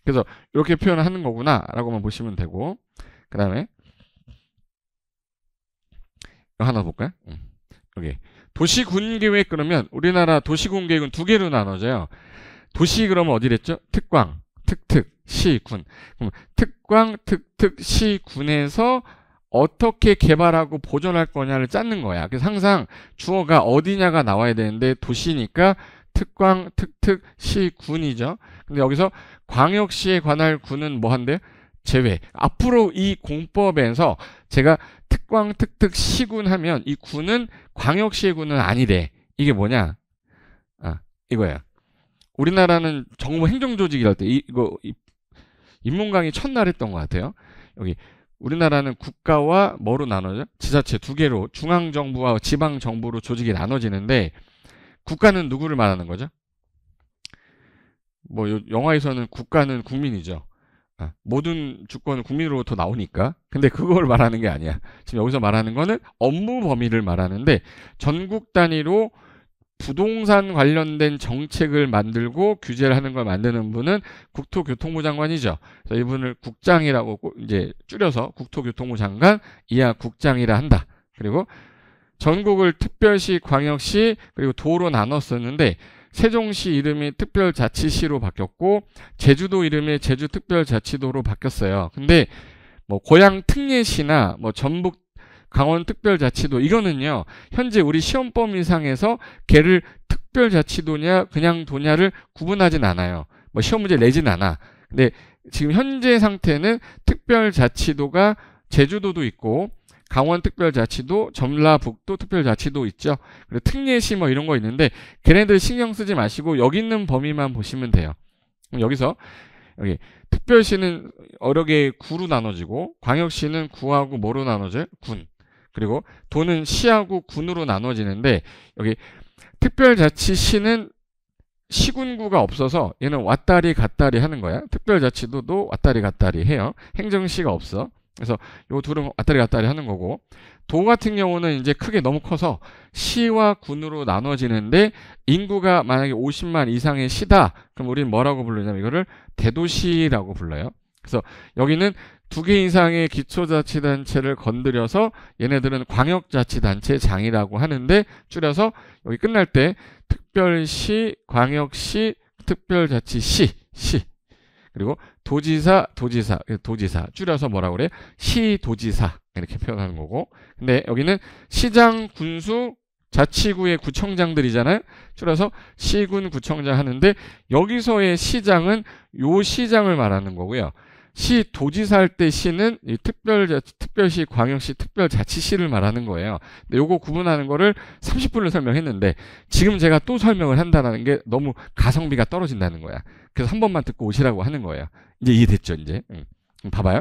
[SPEAKER 1] 그래서 이렇게 표현하는 거구나 라고만 보시면 되고 그 다음에 이거 하나 볼까요? 여기 도시군계획 그러면 우리나라 도시군계획은 2개로 나눠져요. 도시 그러면 어디랬죠? 특광, 특특, 시, 군. 그럼 특광, 특특, 시, 군에서 어떻게 개발하고 보존할 거냐를 짜는 거야. 그래서 항상 주어가 어디냐가 나와야 되는데 도시니까 특광, 특특, 시, 군이죠. 근데 여기서 광역시에 관할 군은 뭐 한대요? 제외. 앞으로 이 공법에서 제가 특광, 특특, 시군 하면 이 군은 광역시의 군은 아니래. 이게 뭐냐? 이거예요. 우리나라는 정부 행정조직이랄 때 인문 강의 첫날 했던 것 같아요. 여기 우리나라는 국가와 뭐로 나눠져? 지자체 2개로 중앙정부와 지방정부로 조직이 나눠지는데 국가는 누구를 말하는 거죠? 뭐 영화에서는 국가는 국민이죠. 모든 주권은 국민으로부터 나오니까. 근데 그걸 말하는 게 아니야. 지금 여기서 말하는 거는 업무 범위를 말하는데 전국 단위로 부동산 관련된 정책을 만들고 규제를 하는 걸 만드는 분은 국토교통부 장관이죠. 그래서 이분을 국장이라고 이제 줄여서 국토교통부 장관 이하 국장이라 한다. 그리고 전국을 특별시, 광역시 그리고 도로 나눴었는데 세종시 이름이 특별자치시로 바뀌었고 제주도 이름이 제주특별자치도로 바뀌었어요. 근데 뭐 고향 특례시나 뭐 전북 강원특별자치도 이거는요 현재 우리 시험 범위상에서 걔를 특별자치도냐 그냥 도냐를 구분하진 않아요. 뭐 시험 문제 내진 않아. 근데 지금 현재 상태는 특별자치도가 제주도도 있고 강원특별자치도, 전라북도 특별자치도 있죠. 그리고 특례시 뭐 이런 거 있는데 걔네들 신경 쓰지 마시고 여기 있는 범위만 보시면 돼요. 그럼 여기서 여기 특별시는 여러 개의 구로 나눠지고 광역시는 구하고 뭐로 나눠져요? 군. 그리고 도는 시하고 군으로 나눠지는데 여기 특별자치시는 시군구가 없어서 얘는 왔다리 갔다리 하는 거야. 특별자치도도 왔다리 갔다리 해요. 행정시가 없어. 그래서 요 둘은 왔다리 갔다리 하는 거고, 도 같은 경우는 이제 크게 너무 커서 시와 군으로 나눠지는데 인구가 만약에 50만 이상의 시다. 그럼 우리는 뭐라고 부르냐면 이거를 대도시라고 불러요. 그래서 여기는 2개 이상의 기초자치단체를 건드려서 얘네들은 광역자치단체장이라고 하는데 줄여서 여기 끝날 때 특별시, 광역시, 특별자치시, 시. 그리고 도지사 줄여서 뭐라고 그래? 시도지사 이렇게 표현하는 거고. 근데 여기는 시장, 군수, 자치구의 구청장들이잖아요. 줄여서 시군 구청장 하는데 여기서의 시장은 요 시장을 말하는 거고요. 시도지사 할 때 시는 이 특별시, 광역시, 특별자치시를 말하는 거예요. 근데 요거 구분하는 거를 30분을 설명했는데 지금 제가 또 설명을 한다는 게 너무 가성비가 떨어진다는 거야. 그래서 한 번만 듣고 오시라고 하는 거예요. 이제 이해됐죠, 이제? 봐봐요.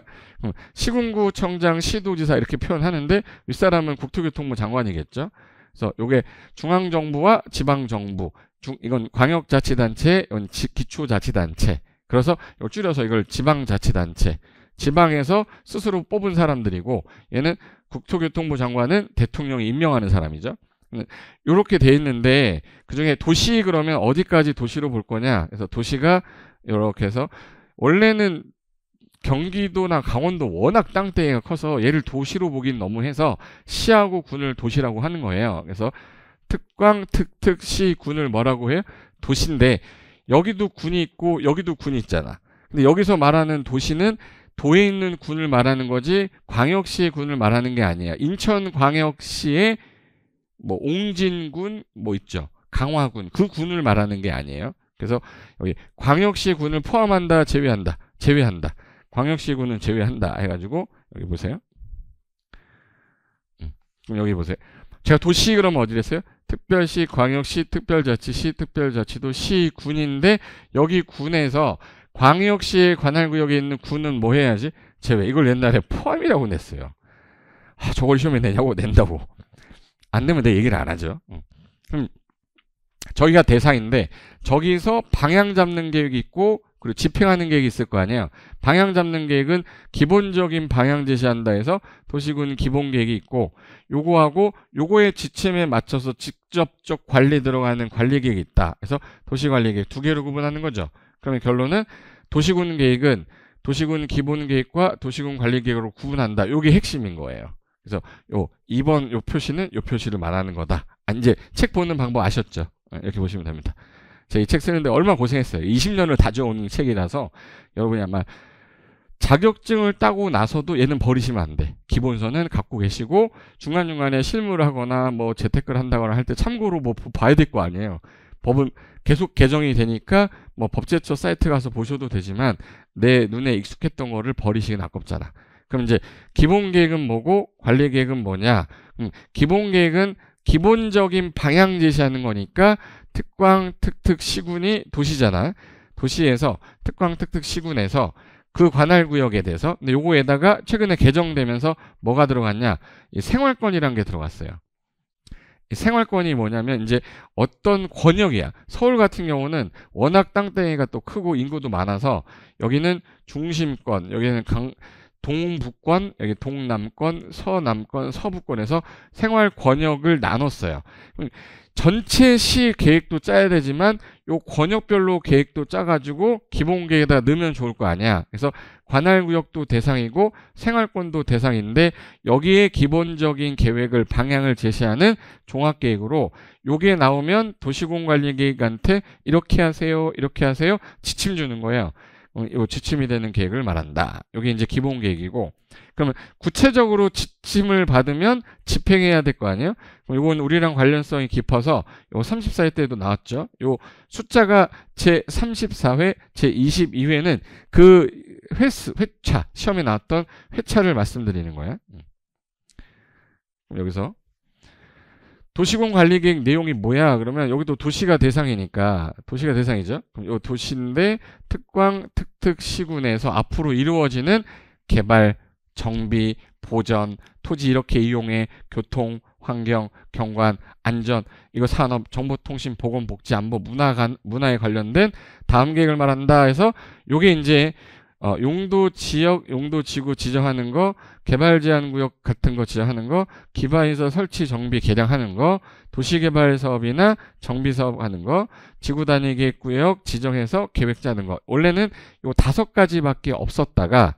[SPEAKER 1] 시군구청장, 시도지사 이렇게 표현하는데 윗사람은 국토교통부 장관이겠죠. 그래서 요게 중앙정부와 지방정부, 이건 광역자치단체, 이건 기초자치단체. 그래서 이걸 줄여서 이걸 지방자치단체. 지방에서 스스로 뽑은 사람들이고 얘는 국토교통부 장관은 대통령이 임명하는 사람이죠. 이렇게 돼 있는데 그중에 도시 그러면 어디까지 도시로 볼 거냐? 그래서 도시가 이렇게 해서 원래는 경기도나 강원도 워낙 땅덩이가 커서 얘를 도시로 보긴 너무 해서 시하고 군을 도시라고 하는 거예요. 그래서 특광, 특특시, 군을 뭐라고 해요? 도시인데 여기도 군이 있고 여기도 군이 있잖아. 근데 여기서 말하는 도시는 도에 있는 군을 말하는 거지 광역시의 군을 말하는 게 아니야. 인천광역시의 뭐 옹진군 뭐 있죠. 강화군 그 군을 말하는 게 아니에요. 그래서 여기 광역시 군을 포함한다, 제외한다. 광역시 군은 제외한다 해가지고 여기 보세요. 그럼 여기 보세요. 제가 도시 그러면 어디랬어요? 특별시, 광역시, 특별자치시, 특별자치도, 시, 군인데 여기 군에서 광역시의 관할구역에 있는 군은 뭐 해야지? 제외. 이걸 옛날에 포함이라고 냈어요. 저걸 시험에 내냐고 낸다고. 안 내면 내 얘기를 안 하죠. 그럼 저희가 대상인데 저기서 방향 잡는 계획이 있고 그리고 집행하는 계획이 있을 거 아니에요. 방향 잡는 계획은 기본적인 방향 제시한다 해서 도시군 기본 계획이 있고 요거하고 요거의 지침에 맞춰서 직접적 관리 들어가는 관리 계획이 있다. 그래서 도시관리 계획 2개로 구분하는 거죠. 그러면 결론은 도시군 계획은 도시군 기본 계획과 도시군 관리 계획으로 구분한다. 요게 핵심인 거예요. 그래서 요 2번 요 표시는 요 표시를 말하는 거다. 이제 책 보는 방법 아셨죠? 이렇게 보시면 됩니다. 제가 이 책 쓰는데 얼마나 고생했어요. 20년을 다져오는 책이라서 여러분이 아마 자격증을 따고 나서도 얘는 버리시면 안 돼. 기본서는 갖고 계시고 중간중간에 실무를 하거나 뭐 재테크를 한다거나 할 때 참고로 뭐 봐야 될 거 아니에요. 법은 계속 개정이 되니까 뭐 법제처 사이트 가서 보셔도 되지만 내 눈에 익숙했던 거를 버리시긴 아깝잖아. 그럼 이제 기본 계획은 뭐고 관리 계획은 뭐냐? 기본 계획은 기본적인 방향 제시하는 거니까 특광, 특특, 시군이 도시잖아. 도시에서 특광, 특특, 시군에서 그 관할구역에 대해서 근데 요거에다가 최근에 개정되면서 뭐가 들어갔냐? 이 생활권이란 게 들어갔어요. 이 생활권이 뭐냐면 이제 어떤 권역이야. 서울 같은 경우는 워낙 땅덩이가 또 크고 인구도 많아서 여기는 중심권, 여기는 동북권, 여기 동남권, 서남권, 서부권에서 생활 권역을 나눴어요. 전체 시 계획도 짜야 되지만 요 권역별로 계획도 짜가지고 기본 계획에다 넣으면 좋을 거 아니야. 그래서 관할구역도 대상이고 생활권도 대상인데 여기에 기본적인 계획을 방향을 제시하는 종합계획으로 요게 나오면 도시공관리계획한테 이렇게 하세요, 이렇게 하세요 지침 주는 거예요. 요 지침이 되는 계획을 말한다. 이게 이제 기본 계획이고, 그러면 구체적으로 지침을 받으면 집행해야 될 거 아니에요? 그럼 이건 우리랑 관련성이 깊어서 요 34회 때도 나왔죠. 요 숫자가 제 34회, 제 22회는 그 회차, 시험에 나왔던 회차를 말씀드리는 거야. 그럼 여기서 도시군 관리계획 내용이 뭐야? 그러면 여기도 도시가 대상이니까 도시가 대상이죠. 그럼 요 도시인데 특광 특특시군에서 앞으로 이루어지는 개발, 정비, 보전, 토지 이렇게 이용해 교통, 환경, 경관, 안전, 이거 산업, 정보통신, 보건, 복지, 안보, 문화에 관련된 다음 계획을 말한다 해서 요게 이제 용도 지역, 용도 지구 지정하는 거, 개발 제한 구역 같은 거 지정하는 거, 기반시설 설치 정비 개량하는 거, 도시개발 사업이나 정비 사업 하는 거, 지구 단위 계획 구역 지정해서 계획 짜는 거. 원래는 요 5가지밖에 없었다가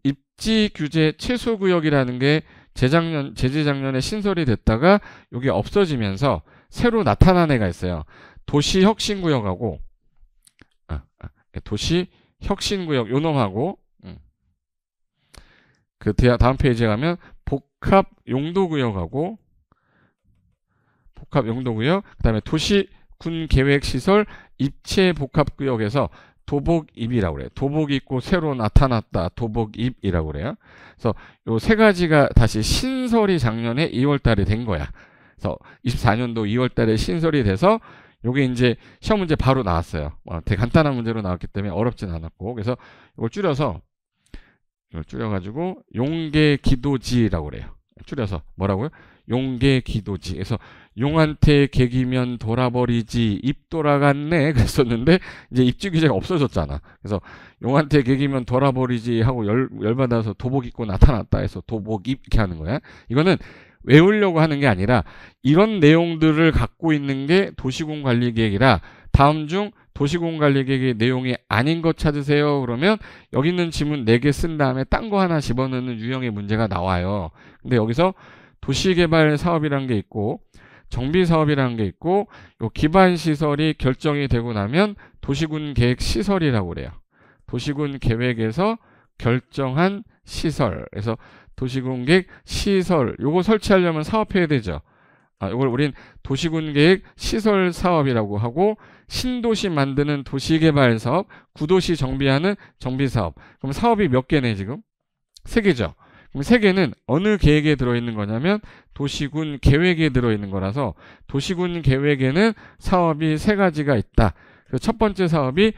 [SPEAKER 1] 입지 규제 최소 구역이라는 게 재작년에 신설이 됐다가 이게 없어지면서 새로 나타난 애가 있어요. 도시 혁신 구역하고 도시 혁신구역 요놈하고 그 다음 페이지에 가면 복합 용도구역하고 그다음에 도시군 계획시설 입체 복합구역에서 도복입이라고 그래요. 도복이 있고 새로 나타났다. 도복입이라고 그래요. 그래서 요 3가지가 다시 신설이 작년에 2월 달에 된 거야. 그래서 24년도 2월 달에 신설이 돼서 요게 이제 시험 문제 바로 나왔어요. 되게 간단한 문제로 나왔기 때문에 어렵진 않았고, 그래서 이걸 줄여가지고 용계기도지라고 그래요. 줄여서 뭐라고요? 용계기도지. 그래서 용한테 개기면 돌아버리지 입 돌아갔네 그랬었는데 이제 입지 규제가 없어졌잖아. 그래서 용한테 개기면 돌아버리지 하고 열받아서 도복 입고 나타났다 해서 도복입 이렇게 하는 거야. 이거는 외우려고 하는 게 아니라 이런 내용들을 갖고 있는 게 도시군 관리 계획이라 다음 중 도시군 관리 계획의 내용이 아닌 것 찾으세요. 그러면 여기 있는 지문 4개 쓴 다음에 딴 거 하나 집어넣는 유형의 문제가 나와요. 근데 여기서 도시개발 사업이라는 게 있고 정비 사업이라는 게 있고 요 기반 시설이 결정이 되고 나면 도시군 계획 시설이라고 그래요. 도시군 계획에서 결정한 시설. 그래서 도시군 계획 시설 요거 설치하려면 사업해야 되죠. 요걸 우린 도시군 계획 시설 사업이라고 하고 신도시 만드는 도시개발 사업, 구도시 정비하는 정비 사업. 그럼 사업이 몇 개네 지금? 3개죠. 그럼 3개는 어느 계획에 들어있는 거냐면 도시군 계획에 들어있는 거라서 도시군 계획에는 사업이 3가지가 있다. 그래서 첫 번째 사업이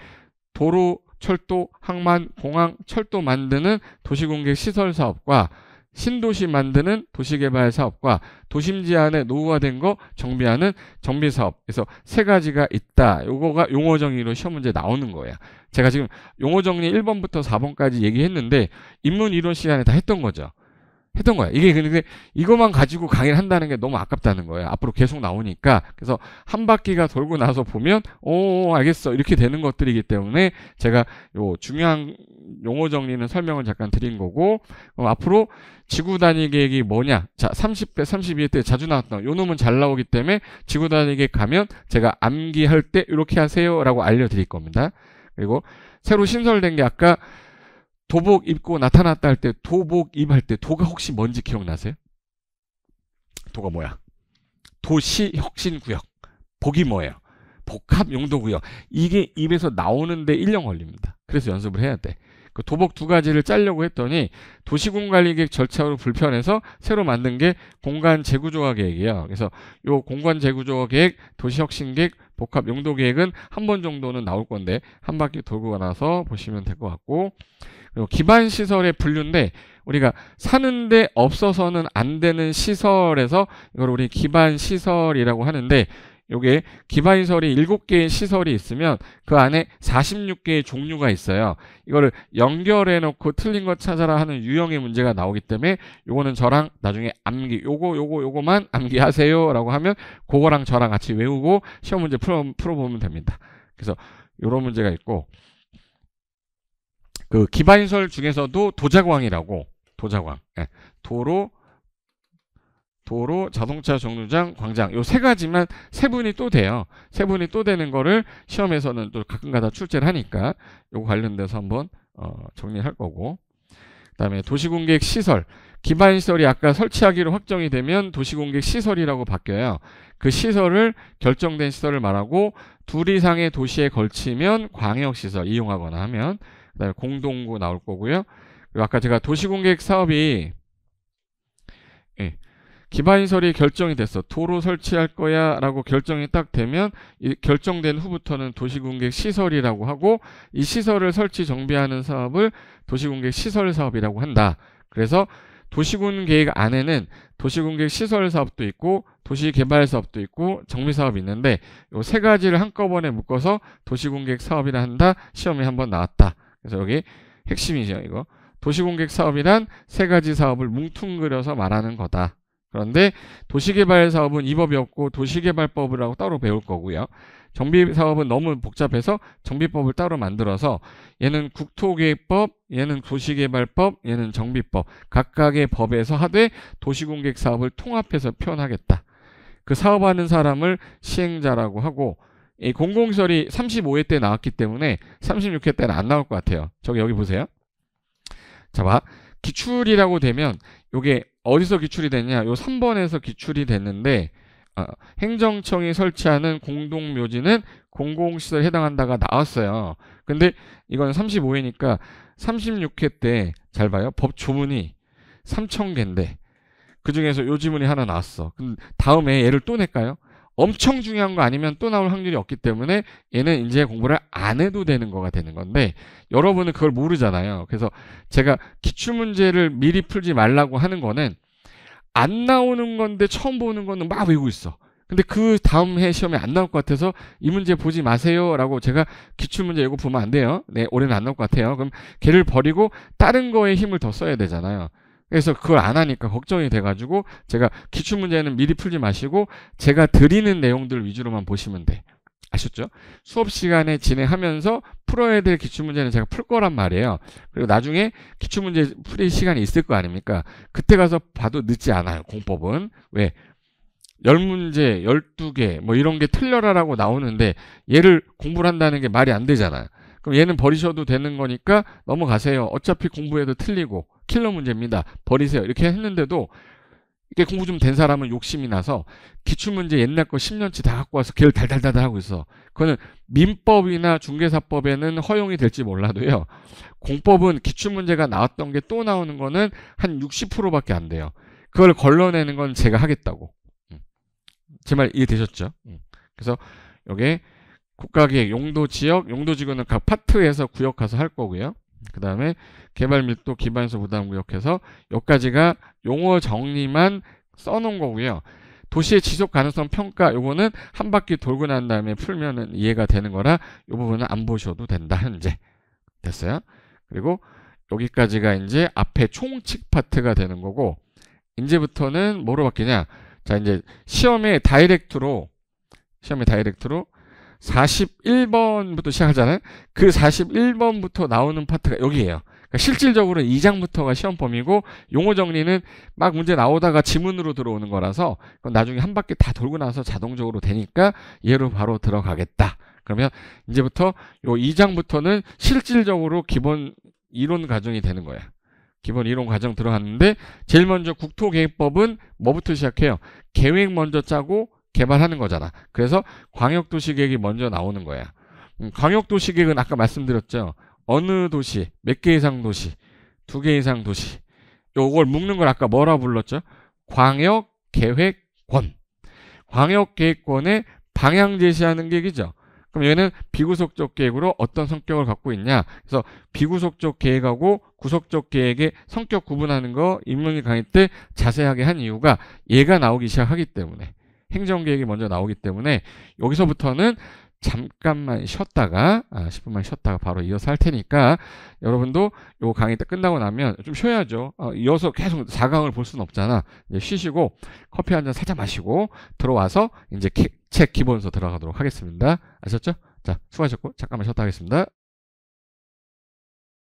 [SPEAKER 1] 도로, 철도, 항만, 공항, 철도 만드는 도시군 계획 시설 사업과 신도시 만드는 도시개발 사업과 도심지 안에 노후화된 거 정비하는 정비 사업. 그래서 3가지가 있다. 요거가 용어 정의로 시험 문제 나오는 거예요. 제가 지금 용어 정리 1번부터 4번까지 얘기했는데 인문 이론 시간에 다 했던 거죠. 했던 거야. 이게 근데 이것만 가지고 강의를 한다는 게 너무 아깝다는 거예요. 앞으로 계속 나오니까. 그래서 한 바퀴가 돌고 나서 보면 알겠어. 이렇게 되는 것들이기 때문에 제가 요 중요한 용어 정리는 설명을 잠깐 드린 거고 앞으로 지구 단위 계획이 뭐냐. 자, 30회, 32회 때 자주 나왔던 요 놈은 잘 나오기 때문에 지구 단위 계획 가면 제가 암기할 때 이렇게 하세요 라고 알려드릴 겁니다. 그리고 새로 신설된 게 아까 도복 입고 나타났다 할 때 도복 입할 때 도가 혹시 뭔지 기억나세요? 도가 뭐야? 도시혁신구역. 복이 뭐예요? 복합용도구역. 이게 입에서 나오는데 1년 걸립니다. 그래서 연습을 해야 돼. 그 도복 2가지를 짜려고 했더니 도시군관리계획 절차로 불편해서 새로 만든 게 공간재구조화 계획이에요. 그래서 요 공간재구조화 계획, 도시혁신계획, 복합용도계획은 한 번 정도는 나올 건데 한 바퀴 돌고 나서 보시면 될 것 같고 그리고 기반시설의 분류인데 우리가 사는데 없어서는 안 되는 시설에서 이걸 우리 기반시설이라고 하는데 요게 기반시설이 7개의 시설이 있으면 그 안에 46개의 종류가 있어요. 이거를 연결해 놓고 틀린 거 찾아라 하는 유형의 문제가 나오기 때문에 요거는 저랑 나중에 암기 요거만 암기하세요 라고 하면 그거랑 저랑 같이 외우고 시험 문제 풀어보면 됩니다. 그래서 요런 문제가 있고 그 기반시설 중에서도 도자광이라고 도자광 도로 도로, 자동차 정류장, 광장 요 세 가지만 세분이 또 돼요. 세분이 또 되는 거를 시험에서는 또 가끔가다 출제를 하니까 요거 관련돼서 한번 정리할 거고, 그다음에 도시공객 시설, 기반시설이 아까 설치하기로 확정이 되면 도시공객 시설이라고 바뀌어요. 그 시설을 결정된 시설을 말하고 둘 이상의 도시에 걸치면 광역시설 이용하거나 하면, 그다음에 공동구 나올 거고요. 그리고 아까 제가 도시공객 사업이 기반시설이 결정이 됐어. 도로 설치할 거야 라고 결정이 딱 되면 이 결정된 후부터는 도시공객 시설이라고 하고, 이 시설을 설치 정비하는 사업을 도시공객 시설 사업이라고 한다. 그래서 도시군계획 안에는 도시공객 시설 사업도 있고 도시개발 사업도 있고 정비 사업이 있는데 이 세 가지를 한꺼번에 묶어서 도시공객 사업이라 한다. 시험에 한번 나왔다. 그래서 여기 핵심이죠. 이거 도시공객 사업이란 세 가지 사업을 뭉뚱그려서 말하는 거다. 그런데 도시개발 사업은 이 법이 없고 도시개발법을 하고 따로 배울 거고요. 정비 사업은 너무 복잡해서 정비법을 따로 만들어서 얘는 국토계획법, 얘는 도시개발법, 얘는 정비법 각각의 법에서 하되 도시공객 사업을 통합해서 표현하겠다. 그 사업하는 사람을 시행자라고 하고, 이 공공시설이 35회 때 나왔기 때문에 36회 때는 안 나올 것 같아요. 여기 보세요. 자 봐. 기출이라고 되면 요게 어디서 기출이 됐냐? 요 3번에서 기출이 됐는데 행정청이 설치하는 공동묘지는 공공시설에 해당한다가 나왔어요. 근데 이건 35회니까 36회 때 잘 봐요. 법 조문이 3,000개인데 그 중에서 요 지문이 하나 나왔어. 그럼 다음에 얘를 또 낼까요? 엄청 중요한 거 아니면 또 나올 확률이 없기 때문에 얘는 이제 공부를 안 해도 되는 거가 되는 건데 여러분은 그걸 모르잖아요. 그래서 제가 기출문제를 미리 풀지 말라고 하는 거는 안 나오는 건데 처음 보는 거는 막 외우고 있어. 근데 그 다음 해 시험에 안 나올 것 같아서 이 문제 보지 마세요 라고 제가 기출문제 이거 보면 안 돼요. 네, 올해는 안 나올 것 같아요. 그럼 걔를 버리고 다른 거에 힘을 더 써야 되잖아요. 그래서 그걸 안 하니까 걱정이 돼가지고 제가 기출문제는 미리 풀지 마시고 제가 드리는 내용들 위주로만 보시면 돼. 아셨죠? 수업 시간에 진행하면서 풀어야 될 기출문제는 제가 풀 거란 말이에요. 그리고 나중에 기출문제 풀이 시간이 있을 거 아닙니까? 그때 가서 봐도 늦지 않아요. 공법은. 왜? 10문제, 12개 뭐 이런 게 틀려라라고 나오는데 얘를 공부를 한다는 게 말이 안 되잖아요. 그럼 얘는 버리셔도 되는 거니까 넘어가세요. 어차피 공부해도 틀리고 킬러 문제입니다. 버리세요. 이렇게 했는데도 이게 공부 좀 된 사람은 욕심이 나서 기출문제 옛날 거 10년치 다 갖고 와서 걔를 달달달달 하고 있어. 그거는 민법이나 중개사법에는 허용이 될지 몰라도요. 공법은 기출문제가 나왔던 게 또 나오는 거는 한 60%밖에 안 돼요. 그걸 걸러내는 건 제가 하겠다고. 제 말 이해되셨죠? 그래서 여기 국가계획, 용도지역, 용도지구는 각 파트에서 구역화서 할 거고요. 그 다음에 개발밀도, 기반시설 부담구역해서 여기까지가 용어 정리만 써놓은 거고요. 도시의 지속가능성 평가 요거는 한 바퀴 돌고 난 다음에 풀면은 이해가 되는 거라 이 부분은 안 보셔도 된다. 현재 됐어요. 그리고 여기까지가 이제 앞에 총칙 파트가 되는 거고, 이제부터는 뭐로 바뀌냐? 자, 이제 시험에 다이렉트로 41번부터 시작하잖아요. 그 41번부터 나오는 파트가 여기예요. 그러니까 실질적으로 2장부터가 시험범위고 용어 정리는 막 문제 나오다가 지문으로 들어오는 거라서 그건 나중에 한 바퀴 다 돌고 나서 자동적으로 되니까 얘로 바로 들어가겠다. 그러면 이제부터 요 2장부터는 실질적으로 기본 이론 과정이 되는 거야. 기본 이론 과정 들어갔는데 제일 먼저 국토계획법은 뭐부터 시작해요? 계획 먼저 짜고 개발하는 거잖아. 그래서 광역도시계획이 먼저 나오는 거야. 광역도시계획은 아까 말씀드렸죠. 어느 도시, 몇 개 이상 도시, 2개 이상 도시. 요걸 묶는 걸 아까 뭐라 불렀죠? 광역계획권. 광역계획권에 방향 제시하는 계획이죠. 그럼 얘는 비구속적 계획으로 어떤 성격을 갖고 있냐? 그래서 비구속적 계획하고 구속적 계획의 성격 구분하는 거 인문계 강의 때 자세하게 한 이유가 얘가 나오기 시작하기 때문에. 행정계획이 먼저 나오기 때문에 여기서부터는 잠깐만 쉬었다가 10분만 쉬었다가 바로 이어서 할 테니까 여러분도 요 강의 때 끝나고 나면 좀 쉬어야죠. 이어서 계속 4강을 볼 수는 없잖아. 이제 쉬시고 커피 한 잔 살짝 마시고 들어와서 이제 책 기본서 들어가도록 하겠습니다. 아셨죠? 자, 수고하셨고 잠깐만 쉬었다 하겠습니다.